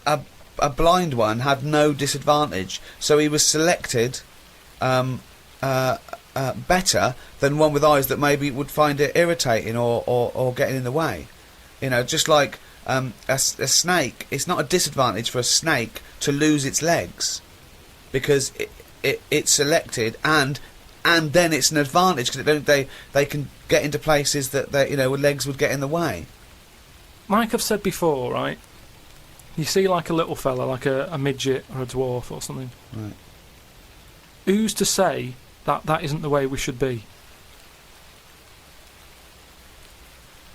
a blind one had no disadvantage, so he was selected better than one with eyes that maybe would find it irritating or getting in the way. You know, just like a snake. It's not a disadvantage for a snake to lose its legs, because it's selected, and then it's an advantage because they can get into places that legs would get in the way. Like I've said before, right? You see like a little fella, like a midget or a dwarf or something. Right. Who's to say that isn't the way we should be?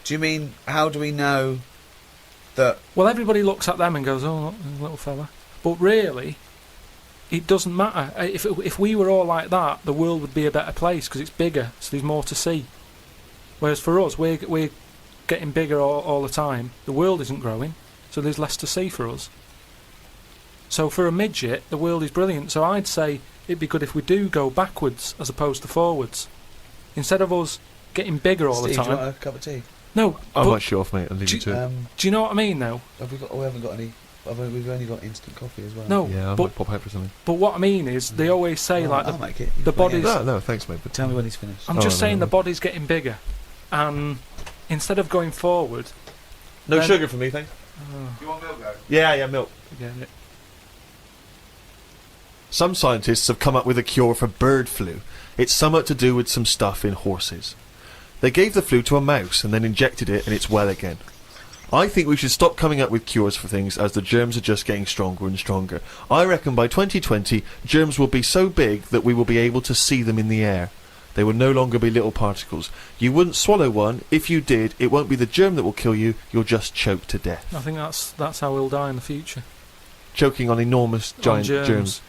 Do you mean, how do we know that... Well, everybody looks at them and goes, oh, look, there's a little fella. But really, it doesn't matter. If we were all like that, the world would be a better place because it's bigger, so there's more to see. Whereas for us, we're getting bigger all the time. The world isn't growing, so there's less to see for us. So for a midget, the world is brilliant. So I'd say it'd be good if we do go backwards as opposed to forwards. Instead of us getting bigger all Steve, the do you time. want a cup of tea? No, I'm but not sure, mate. I'll leave you to it. do you know what I mean, though? We haven't got any... We've only got instant coffee as well. No, Yeah, I but, might pop out for something. but what I mean is, they always say like I'll make it. the body's... No, thanks, mate. But Tell me when he's finished. I'm Oh, just no, saying no. the body's getting bigger, and instead of going forward, no then- sugar for me, thanks. Do you want milk, though? Yeah, milk. forget it. Some scientists have come up with a cure for bird flu. It's somewhat to do with some stuff in horses. They gave the flu to a mouse and then injected it, and it's well again. I think we should stop coming up with cures for things, as the germs are just getting stronger and stronger. I reckon by 2020, germs will be so big that we will be able to see them in the air. They will no longer be little particles. You wouldn't swallow one. If you did, it won't be the germ that will kill you. You'll just choke to death. I think that's how we'll die in the future. Choking on enormous giant On germs.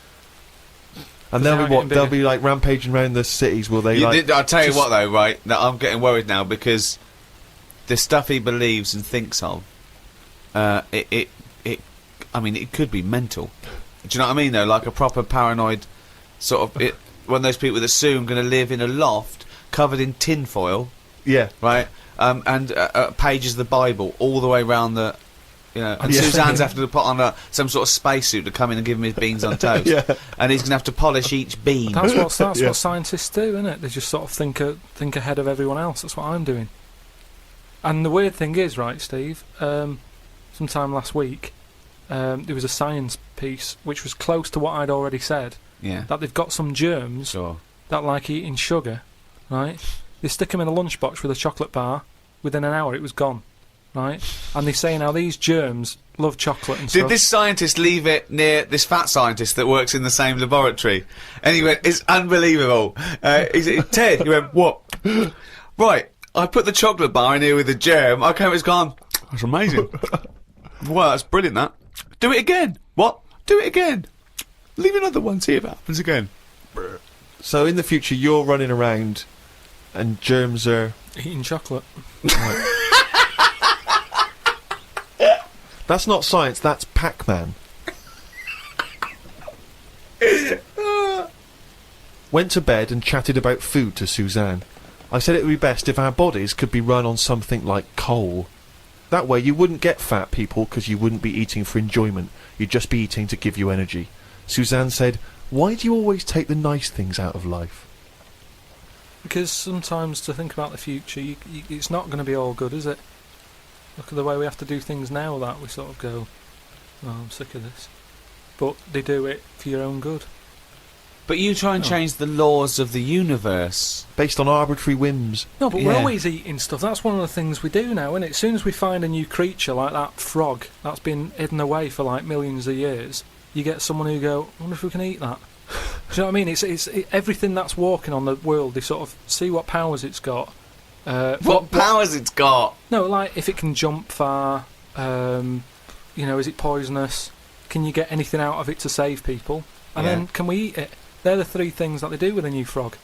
And 'Cause they'll they be are what? getting They'll bigger. be like rampaging around the cities. Will they? I'll tell you just- what, though, right? That I'm getting worried now because the stuff he believes and thinks of, I mean, it could be mental. Do you know what I mean, though? Like a proper paranoid sort of... one of those people that soon going to live in a loft covered in tinfoil, Yeah. right? And pages of the Bible all the way around the... You know, and Yeah. Suzanne's having to put on some sort of spacesuit to come in and give him his beans on toast. Yeah. And he's going to have to polish each bean. That's Yeah. what scientists do, isn't it? They just sort of think ahead of everyone else. That's what I'm doing. And the weird thing is, right, Steve? Sometime last week, there was a science piece which was close to what I'd already said. Yeah. That they've got some germs Sure. that like eating sugar, right? They stick them in a lunchbox with a chocolate bar. Within an hour, it was gone, right? And they say now these germs love chocolate and Did stuff. this scientist leave it near this fat scientist that works in the same laboratory? And he went, it's unbelievable. He said, Ted, he went, what? Right, I put the chocolate bar in here with the germ. I came, it's gone. That's amazing. Well, that's brilliant, that. Do it again. What? Do it again. Leave another one, see if it happens again. So in the future, you're running around, and germs are. Eating chocolate. That's not science. That's Pac-Man. Went to bed and chatted about food to Suzanne. I said it would be best if our bodies could be run on something like coal. That way you wouldn't get fat, people, because you wouldn't be eating for enjoyment. You'd just be eating to give you energy. Suzanne said, "Why do you always take the nice things out of life?" Because sometimes to think about the future, it's not going to be all good, is it? Look at the way we have to do things now that we sort of go, oh, I'm sick of this. But they do it for your own good. But you try and change the laws of the universe. Based on arbitrary whims. No, but we're Yeah. always eating stuff. That's one of the things we do now, isn't it? As soon as we find a new creature like that frog that's been hidden away for like millions of years, you get someone who go, I wonder if we can eat that. Do you know what I mean? It's everything that's walking on the world. They sort of see what powers it's got. What powers it's got? No, like if it can jump far. Is it poisonous? Can you get anything out of it to save people? And Yeah. then can we eat it? They're the three things that they do with a new frog.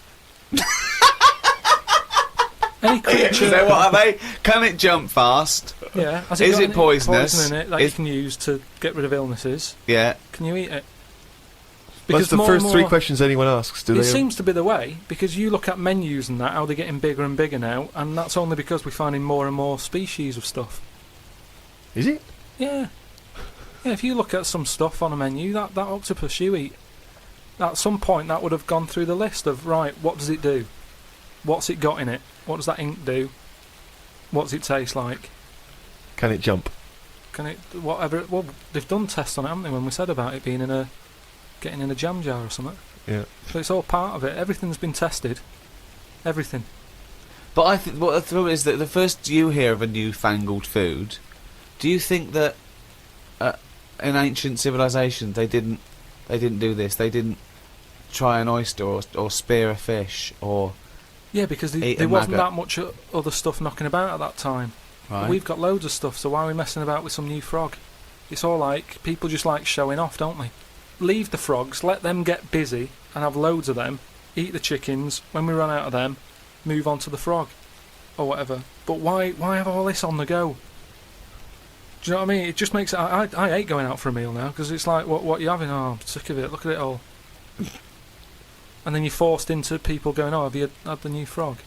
Any creature. So what are they? Can it jump fast? Yeah. Has Is got it any poisonous? poison in it that you can use to get rid of illnesses? Yeah. Can you eat it? Because That's the more first and three more- questions anyone asks, do It they? seems to be the way, because you look at menus and that, how they're getting bigger and bigger now, and that's only because we're finding more and more species of stuff. Is it? Yeah. Yeah, if you look at some stuff on a menu, that octopus you eat, at some point that would have gone through the list of, right, what does it do? What's it got in it? What does that ink do? What does it taste like? Can it jump? Can it, whatever, well, they've done tests on it, haven't they, when we said about it being getting in a jam jar or something. Yeah. So it's all part of it. Everything's been tested. Everything. But I think what the trouble is that the first you hear of a newfangled food, do you think that in ancient civilization they didn't do this? They didn't try an oyster or spear a fish or Yeah, because eat there a wasn't maggot. that much other stuff knocking about at that time. right? We've got loads of stuff, so why are we messing about with some new frog? It's all like, people just like showing off, don't they? Leave the frogs, let them get busy and have loads of them, eat the chickens, when we run out of them, move on to the frog. Or whatever. But why have all this on the go? Do you know what I mean? It just makes it... I hate going out for a meal now, because it's like, what are you having? Oh, I'm sick of it, look at it all. And then you're forced into people going, oh, have you had the new frog?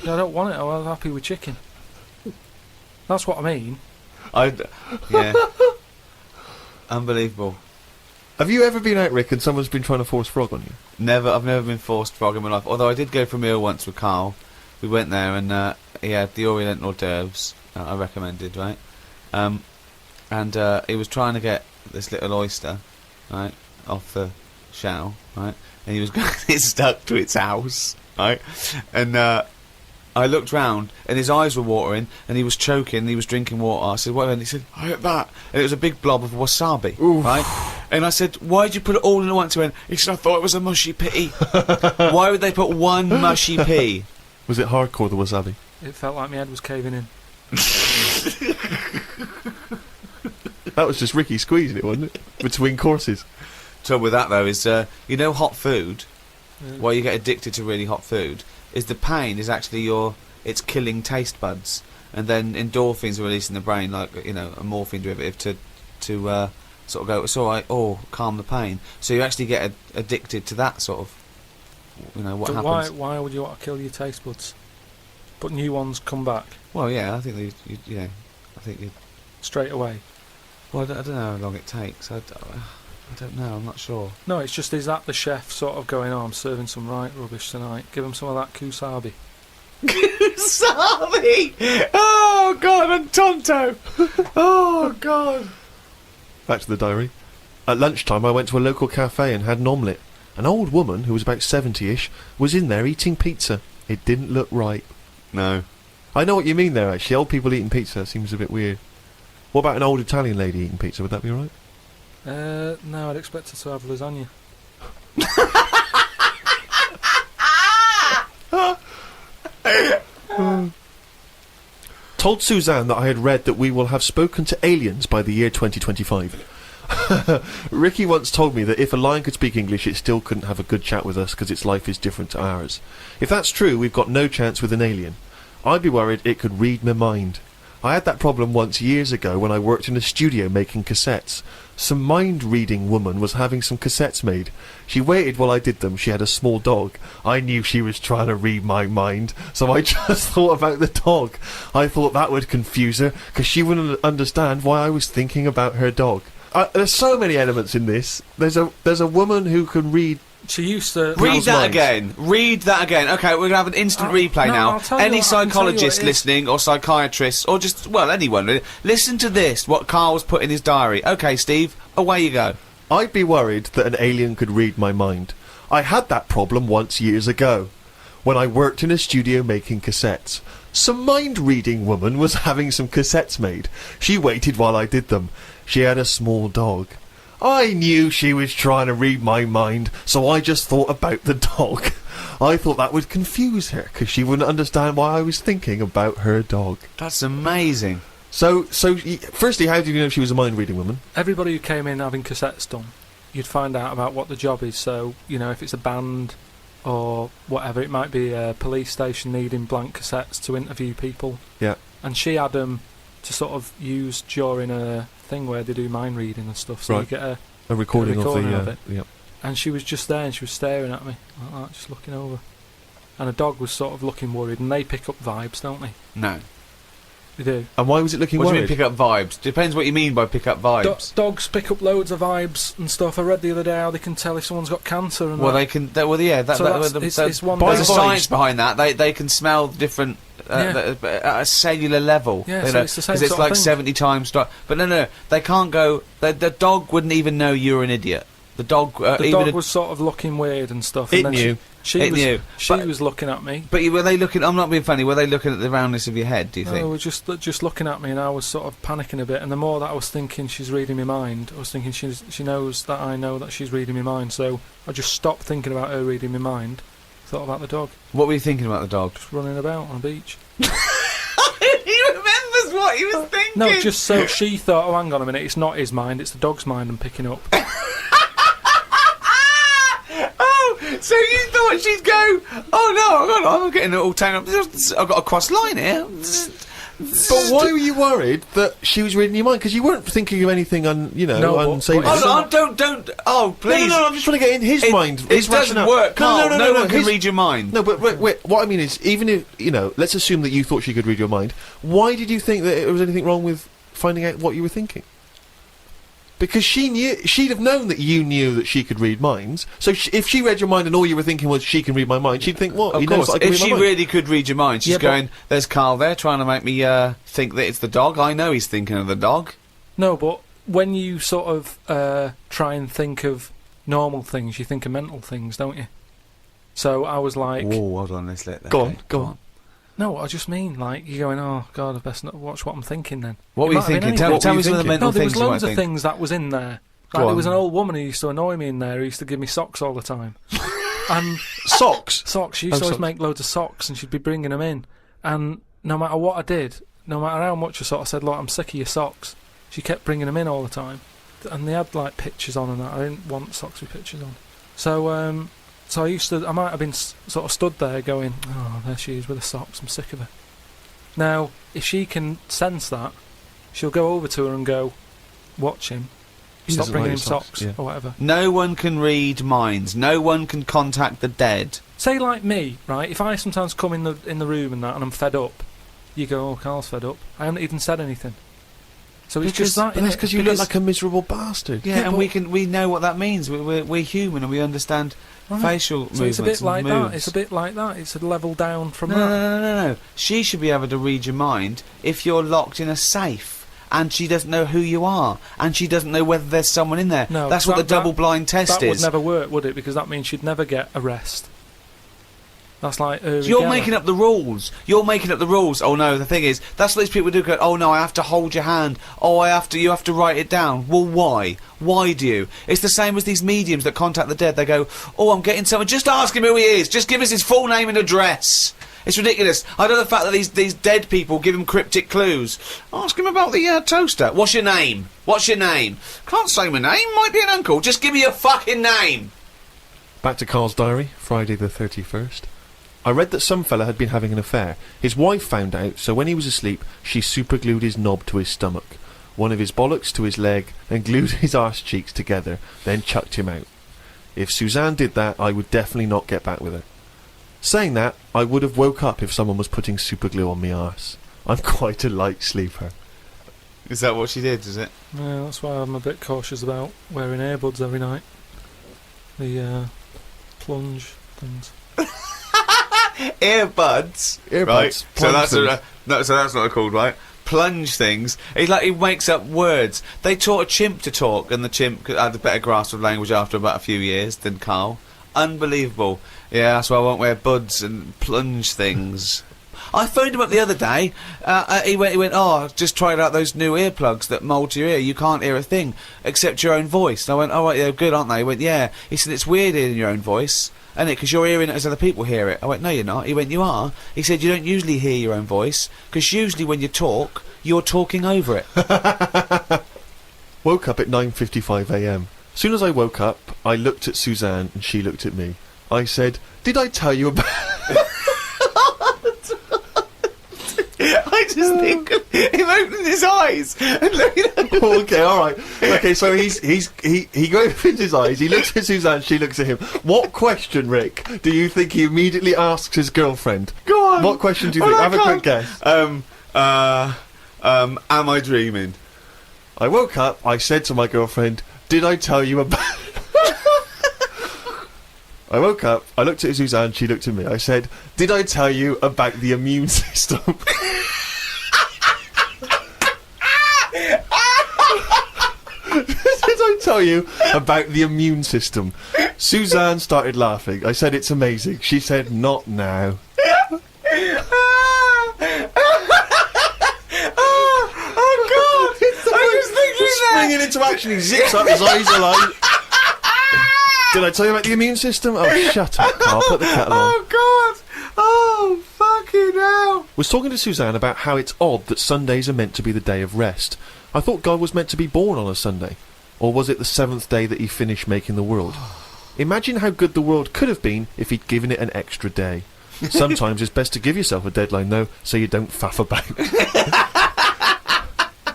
Yeah, I don't want it, I'm happy with chicken. That's what I mean. Yeah. Unbelievable. Have you ever been out, Rick, and someone's been trying to force frog on you? I've never been forced frog in my life. Although I did go for a meal once with Karl. We went there and he had the Oriental hors d'oeuvres I recommended, right? And he was trying to get this little oyster, right, off the shell, right? And he was getting it stuck to its house, right? And I looked round and his eyes were watering and he was choking and he was drinking water. I said, what? And he said, I ate that. And it was a big blob of wasabi, right? And I said, why did you put it all in at once? He went, he said, I thought it was a mushy pea. Why would they put one mushy pea? Was it hardcore, the wasabi? It felt like my head was caving in. That was just Ricky squeezing it, wasn't it? Between courses. Trouble with that though is, you know, hot food. Yeah. Why you get addicted to really hot food is the pain is actually it's killing taste buds, and then endorphins are released in the brain, like, you know, a morphine derivative to sort of go, it's all right, calm the pain. So you actually get addicted to that sort of, you know, what But happens. why would you want to kill your taste buds? But new ones come back Well, yeah, I think I think you. straight away. Well, I don't know how long it takes. I don't know. I'm not sure. No, it's just, is that the chef sort of going, oh, I'm serving some right rubbish tonight, give him some of that kusabi. Sorry! Oh God, and Tonto! Oh God! Back to the diary. At lunchtime, I went to a local cafe and had an omelette. An old woman, who was about 70-ish, was in there eating pizza. It didn't look right. No. I know what you mean there, actually. Old people eating pizza seems a bit weird. What about an old Italian lady eating pizza? Would that be alright? No, I'd expect her to have lasagna. Told Suzanne that I had read that we will have spoken to aliens by the year 2025. Ricky once told me that if a lion could speak English, it still couldn't have a good chat with us because its life is different to ours. If that's true, we've got no chance with an alien. I'd be worried it could read my mind. I had that problem once years ago when I worked in a studio making cassettes. Some mind-reading woman was having some cassettes made. She waited while I did them. She had a small dog. I knew she was trying to read my mind, so I just thought about the dog. I thought that would confuse her, because she wouldn't understand why I was thinking about her dog. There's so many elements in this. There's a woman who can read. She used to... Read that minds. again. Read that again. Okay, we're gonna have an instant replay no, now. I'll tell you Any what- I can tell you what psychologist it is. listening, or psychiatrists, or just, well, anyone really, listen to this. What Karl's put in his diary. Okay, Steve, away you go. I'd be worried that an alien could read my mind. I had that problem once years ago, when I worked in a studio making cassettes. Some mind-reading woman was having some cassettes made. She waited while I did them. She had a small dog. I knew she was trying to read my mind, so I just thought about the dog. I thought that would confuse her, because she wouldn't understand why I was thinking about her dog. That's amazing. So, firstly, how did you know she was a mind-reading woman? Everybody who came in having cassettes done, you'd find out about what the job is. So, you know, if it's a band or whatever, it might be a police station needing blank cassettes to interview people. Yeah. And she had them to sort of use during a thing where they do mind reading and stuff. So Right. you get A recording of recording the... of it. Yeah. and she was just there and she was staring at me like that, just looking over. And a dog was sort of looking worried, and they pick up vibes, don't they? No. They do. And why was it looking What do you worried? mean pick up vibes? Depends what you mean by pick up vibes. Dogs pick up loads of vibes and stuff. I read the other day how they can tell if someone's got cancer and Well, that. they can. Yeah, So it's one there's a thing. science behind that. They can smell different at a cellular level. Yeah, you so know, it's the same 'cause it's sort of like thing. 70 times. But no, they can't go. The dog wouldn't even know you're an idiot. The dog. The even dog was sort of looking weird and stuff. It and then knew. It knew. She But- was looking at me. But were they looking? I'm not being funny. Were they looking at the roundness of your head? Do you No, think? they were just looking at me, and I was sort of panicking a bit. And the more that I was thinking she's reading my mind, I was thinking she knows that I know that she's reading my mind. So I just stopped thinking about her reading my mind. Thought about the dog What were you thinking about the dog? just running about on a beach. He remembers what he was thinking. No, just so she thought, oh, hang on a minute, it's not his mind, it's the dog's mind I'm picking up. Oh, so you thought she'd go? Oh no, I'm getting it all tangled up. I've got a cross line here. But why were you worried that she was reading your mind? Because you weren't thinking of anything No, but- unsavory. but- Oh, no, don't. Oh, please. No, I'm just trying to get in his mind. It His doesn't rationale. work, Karl. No one can his- read your mind. No, but wait. What I mean is, even if let's assume that you thought she could read your mind. Why did you think that there was anything wrong with finding out what you were thinking? Because she'd have known that you knew that she could read minds. So if she read your mind and all you were thinking was she can read my mind, she'd think, what? Of He knows course, that I can if read my she mind. really could read your mind, she's Yeah, but- going, there's Karl there trying to make me think that it's the dog. I know he's thinking of the dog. No, but when you sort of try and think of normal things, you think of mental things, don't you? So I was like, Whoa, hold on, let's let that Go on. no, I just mean, like, you're going, oh, God, I best not watch what I'm thinking then. What It were you might have been thinking? anything. Tell What were me you some of the thinking? mental No, there things was you might loads of think. things that was in there. Go Like, there on. was an old woman who used to annoy me in there who used to give me socks all the time. And Socks. socks, she used to always make loads of socks and she'd be bringing them in. And no matter what I did, no matter how much I sort of said, look, I'm sick of your socks, she kept bringing them in all the time. And they had, like, pictures on and that. I didn't want socks with pictures on. So I might have been sort of stood there going, oh, there she is with the socks, I'm sick of her. Now, if she can sense that, she'll go over to her and go, watch him. He Stop doesn't bringing like him socks, socks yeah. or whatever. No one can read minds. No one can contact the dead. Say like me, right? If I sometimes come in the room and that, and I'm fed up, you go, "Oh, Karl's fed up." I haven't even said anything. So it's just that. But that's innit? because you look like a miserable bastard. Yeah, and but- we know what that means. We're human and we understand Right. facial So movements it's a bit and like moves. that. It's a bit like that. It's a level down from No, that. no. She should be able to read your mind if you're locked in a safe. And she doesn't know who you are, and she doesn't know whether there's someone in there. No, that's what the that- double-blind test That would is. never work, would it? Because that means she'd never get a rest. That's like Uri You're Geller. making up the rules. You're making up the rules. Oh no, the thing is, that's what these people do. Go, oh no, I have to hold your hand. Oh, you have to write it down. Well, why? Why do you? It's the same as these mediums that contact the dead. They go, oh, I'm getting someone. Just ask him who he is. Just give us his full name and address. It's ridiculous. I don't know the fact that these dead people give him cryptic clues. Ask him about the toaster. What's your name? What's your name? Can't say my name. Might be an uncle. Just give me your fucking name. Back to Karl's diary, Friday the 31st. I read that some fella had been having an affair. His wife found out, so when he was asleep, she superglued his knob to his stomach, one of his bollocks to his leg, and glued his arse cheeks together, then chucked him out. If Suzanne did that, I would definitely not get back with her. Saying that, I would have woke up if someone was putting superglue on me arse. I'm quite a light sleeper. Is that what she did? Is it? Yeah, that's why I'm a bit cautious about wearing earbuds every night. The plunge things. Earbuds. Earbuds, Right. So plunge that's things. no. So that's not called right. Plunge things. He's like he makes up words. They taught a chimp to talk, and the chimp had a better grasp of language after about a few years than Karl. Unbelievable. Yeah, that's why I won't wear buds and plunge things. I phoned him up the other day. He went, oh, just tried out those new earplugs that mould your ear. You can't hear a thing except your own voice. And I went, oh, right, they're good, aren't they? He went, yeah. He said, it's weird hearing your own voice, isn't it? Because you're hearing it as other people hear it. I went, no, you're not. He went, you are. He said, you don't usually hear your own voice, because usually when you talk, you're talking over it. Woke up at 9:55 a.m. Soon as I woke up, I looked at Suzanne and she looked at me. I said, did I tell you about... I just think of him opening his eyes and looking at Okay, all right. Okay, so he opens his eyes. He looks at Suzanne. She looks at him. What question, Rick, do you think he immediately asks his girlfriend? Go on. What question do you think? Have a quick guess. Am I dreaming? I woke up. I said to my girlfriend, "Did I tell you about?" I woke up. I looked at Suzanne. She looked at me. I said, "Did I tell you about the immune system?" Did I tell you about the immune system? Suzanne started laughing. I said, "It's amazing." She said, "Not now." Oh God! I was thinking that. Springing into action, he zips up, his eyes are like... Did I tell you about the immune system? Oh, shut up, Karl. Put the kettle on. Oh God! Oh fucking hell! Was talking to Suzanne about how it's odd that Sundays are meant to be the day of rest. I thought God was meant to be born on a Sunday. Or was it the 7th day that he finished making the world? Imagine how good the world could have been if he'd given it an extra day. Sometimes it's best to give yourself a deadline, though, so you don't faff about.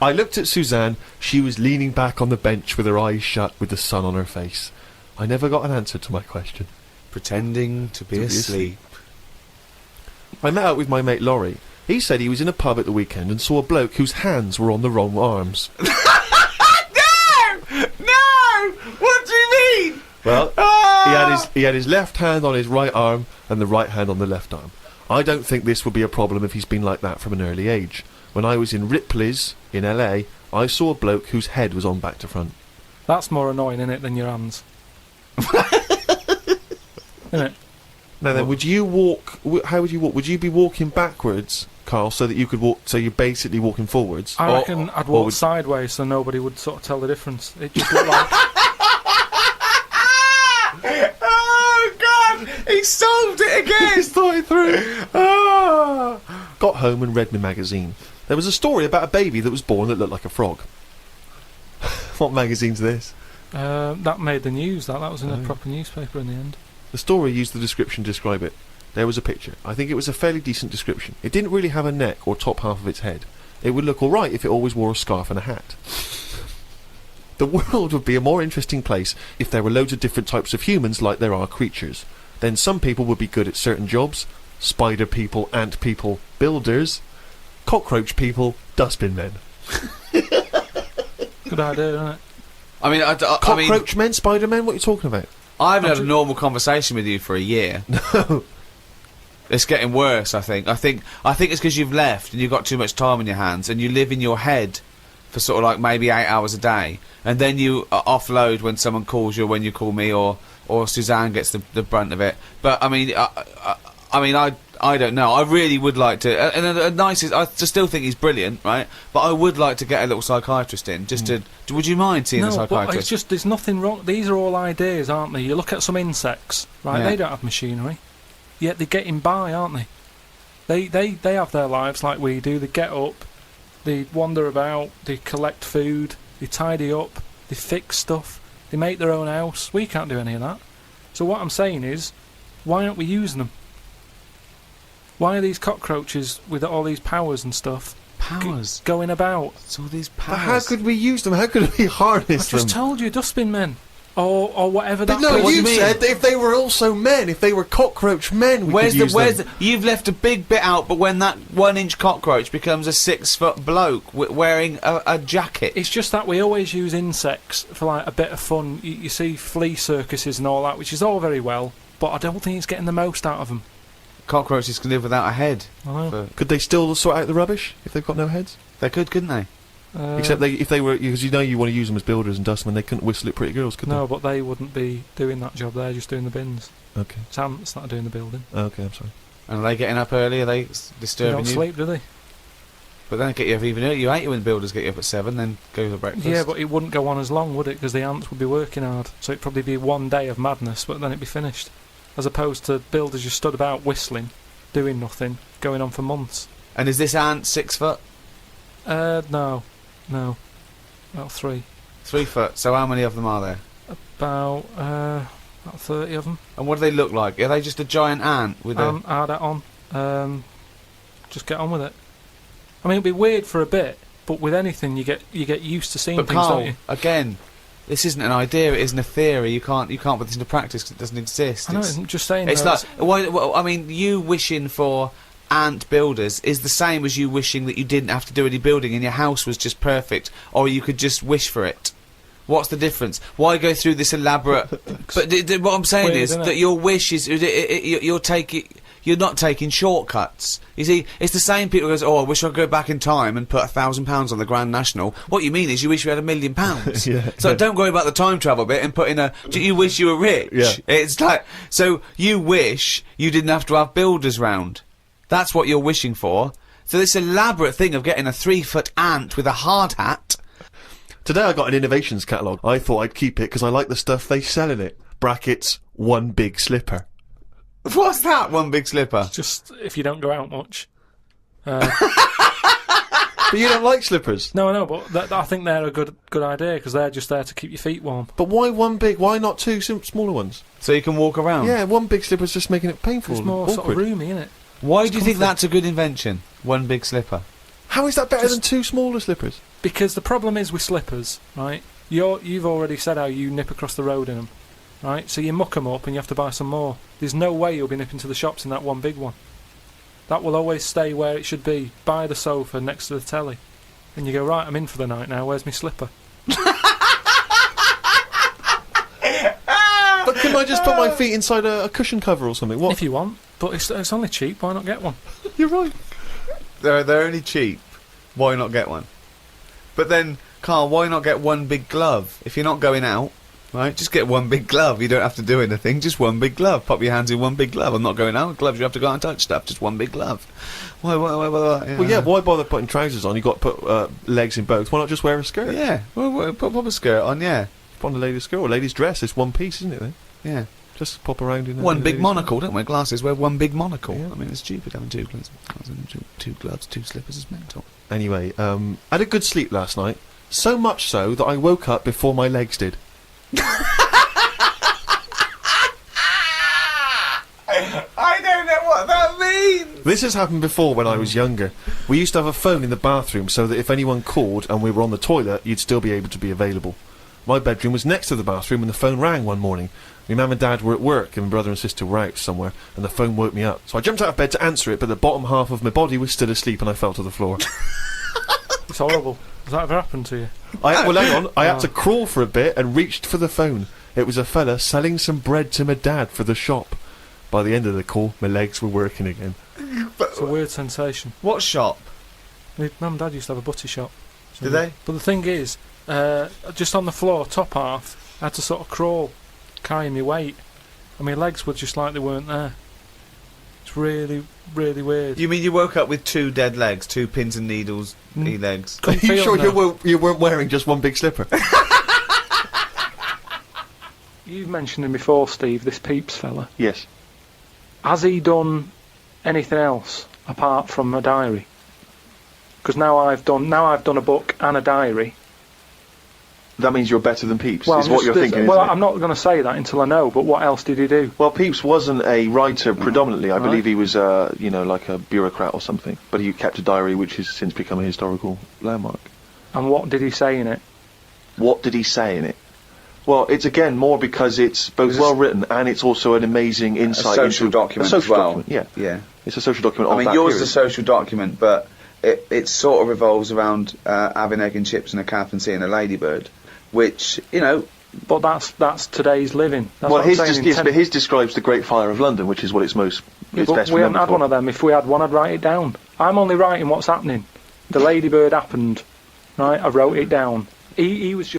I looked at Suzanne. She was leaning back on the bench with her eyes shut, with the sun on her face. I never got an answer to my question. Pretending to be asleep. I met up with my mate Laurie. He said he was in a pub at the weekend and saw a bloke whose hands were on the wrong arms. No! No! What do you mean? Well, he had his left hand on his right arm and the right hand on the left arm. I don't think this would be a problem if he's been like that from an early age. When I was in Ripley's, in LA, I saw a bloke whose head was on back to front. That's more annoying, innit, than your hands. Innit? Now then, would you walk... how would you walk? Would you be walking backwards, Karl, so that you could walk... So you're basically walking forwards? I reckon I'd walk sideways so nobody would sort of tell the difference. It just looked like... Oh God! He solved it again! He's thought it through. Oh. Got home and read my magazine. There was a story about a baby that was born that looked like a frog. What magazine's this? That made the news. That was in a proper newspaper in the end. The story used the description to describe it. There was a picture. I think it was a fairly decent description. It didn't really have a neck or top half of its head. It would look alright if it always wore a scarf and a hat. The world would be a more interesting place if there were loads of different types of humans like there are creatures. Then some people would be good at certain jobs. Spider people, ant people, builders, cockroach people, dustbin men. Good idea, isn't it? I mean, Cockroach men, spider men, what are you talking about? I haven't had a normal conversation with you for a year. No. It's getting worse, I think. I think it's because you've left and you've got too much time on your hands and you live in your head for sort of like maybe 8 hours a day, and then you offload when someone calls you, or when you call me, or Suzanne gets the brunt of it. But I mean, I don't know. I really would like to. And the nicest, I still think he's brilliant, right? But I would like to get a little psychiatrist in, just to. Would you mind seeing a No, but psychiatrist? it's just, there's nothing wrong. These are all ideas, aren't they? You look at some insects, right? Yeah. They don't have machinery, yet they're getting by, aren't they? They have their lives like we do. They get up, they wander about, they collect food, they tidy up, they fix stuff, they make their own house. We can't do any of that. So what I'm saying is, why aren't we using them? Why are these cockroaches with all these powers and stuff Powers? going about? It's all these But powers. how could we use them? How could we harness I them? just told you, dustbin men. Or whatever that But no, was. you said that if they were also men, if they were cockroach men, we could use them. You've left a big bit out, but when that 1-inch cockroach becomes a 6-foot bloke wearing a jacket. It's just that we always use insects for like a bit of fun. You see flea circuses and all that, which is all very well, but I don't think it's getting the most out of them. Cockroaches can live without a head. I know. Could they still sort out the rubbish if they've got no heads? They could, couldn't they? Except if they were, because you know you want to use them as builders and dustmen, they couldn't whistle at pretty girls, could No, but they wouldn't be doing that job. They're just doing the bins. they? Okay. Sam's not doing the building. Okay, I'm sorry. And are they getting up early? Are they They disturbing don't you? sleep, do they? But then get you up even earlier. You hate it when builders get you up at 7, then go for breakfast. Yeah, but it wouldn't go on as long, would it? Because the ants would be working hard. So it'd probably be one day of madness, but then it'd be finished. As opposed to builders just stood about whistling, doing nothing, going on for months. And is this ant 6 foot? No. About 3. 3 foot. So how many of them are there? About 30 of them. And what do they look like? Are they just a giant ant with a... Add that on. Just get on with it. I mean, it'd be weird for a bit, but with anything, you get used to seeing But things, Karl, don't you? again, this isn't an idea. It isn't a theory. You can't put this into practice 'cause it doesn't exist. I know, I'm just saying. It's though, like, well, I mean, you wishing for ant builders is the same as you wishing that you didn't have to do any building and your house was just perfect, or you could just wish for it. What's the difference? Why go through this elaborate? But what I'm saying Weird, is isn't that it? your wish is you're not taking shortcuts. You see, it's the same people who goes, "Oh, I wish I could go back in time and put £1,000 on the Grand National." What you mean is you wish you had £1 million. Yeah. So don't worry about the time travel bit and put in a. You wish you were rich. Yeah. It's like, so you wish you didn't have to have builders round. That's what you're wishing for. So this elaborate thing of getting a 3-foot ant with a hard hat. Today I got an innovations catalogue. I thought I'd keep it because I like the stuff they sell in it. Brackets, one big slipper. What's that? One big slipper. Just if you don't go out much. But you don't like slippers. No, I know, but I think they're a good idea because they're just there to keep your feet warm. But why one big? Why not two smaller ones? So you can walk around. Yeah, one big slipper's just making it painful. It's and more sort of awkward. roomy, isn't it? Why do you think comfy. that's a good invention? One big slipper. How is that better than two smaller slippers? Because the problem is with slippers, right? You've already said how you nip across the road in them, right? So you muck them up and you have to buy some more. There's no way you'll be nipping to the shops in that one big one. That will always stay where it should be, by the sofa next to the telly. And you go, right, I'm in for the night now, where's my slipper? But can I just put my feet inside a cushion cover or something? What? If you want, but it's only cheap, why not get one? You're right. They're only cheap. Why not get one? But then, Karl, why not get one big glove? If you're not going out, right, just get one big glove. You don't have to do anything, just one big glove. Pop your hands in one big glove. I'm not going out. Gloves, you have to go out and touch stuff. Just one big glove. Why? Well, yeah, why bother putting trousers on? You've got to put legs in both. Why not just wear a skirt? Yeah, well, pop a skirt on, yeah. Put on a lady's skirt or a lady's dress. It's one piece, isn't it, then? Yeah. Just pop around in One a big lady's monocle, don't wear glasses, wear one big monocle. Yeah. I mean, it's stupid having two gloves. Two gloves, two slippers is mental. Anyway, I had a good sleep last night. So much so that I woke up before my legs did. I don't know what that means! This has happened before when I was younger. We used to have a phone in the bathroom so that if anyone called and we were on the toilet, you'd still be able to be available. My bedroom was next to the bathroom and the phone rang one morning. My mum and dad were at work and my brother and sister were out somewhere and the phone woke me up. So I jumped out of bed to answer it, but the bottom half of my body was still asleep and I fell to the floor. It's horrible. Has that ever happened to you? Well, hang on. I had to crawl for a bit and reached for the phone. It was a fella selling some bread to my dad for the shop. By the end of the call, my legs were working again. It's a weird sensation. What shop? My mum and dad used to have a butty shop. Did they? But the thing is, just on the floor, top half, I had to sort of crawl, carrying my weight, and my legs were just like they weren't there. It's really, really weird. You mean you woke up with two dead legs, two pins and needles, legs? Are you feel sure them you weren't wearing just one big slipper? You've mentioned him before, Steve, this Peeps fella. Yes. Has he done anything else apart from a diary? Because now I've done a book and a diary. That means you're better than Pepys, Well, is what you're thinking, well, isn't it? I'm not going to say that until I know. But what else did he do? Well, Pepys wasn't a writer predominantly. I Right. believe he was, like a bureaucrat or something. But he kept a diary which has since become a historical landmark. And what did he say in it? What did he say in it? Well, it's again more because it's both It's a well written and it's also an amazing insight social into document a social as well. document. Yeah, Yeah. it's a social document. I of mean, that yours period. is a social document, but it sort of revolves around having egg and chips and a calf and seeing a ladybird, which, you know... But that's today's living. That's Well, what I'm his, saying, yes, but his describes the Great Fire of London, which is what it's most. Yeah, It's but best we haven't remembered had for. one of them. If we had one, I'd write it down. I'm only writing what's happening. The ladybird happened, right? I wrote it down. He was just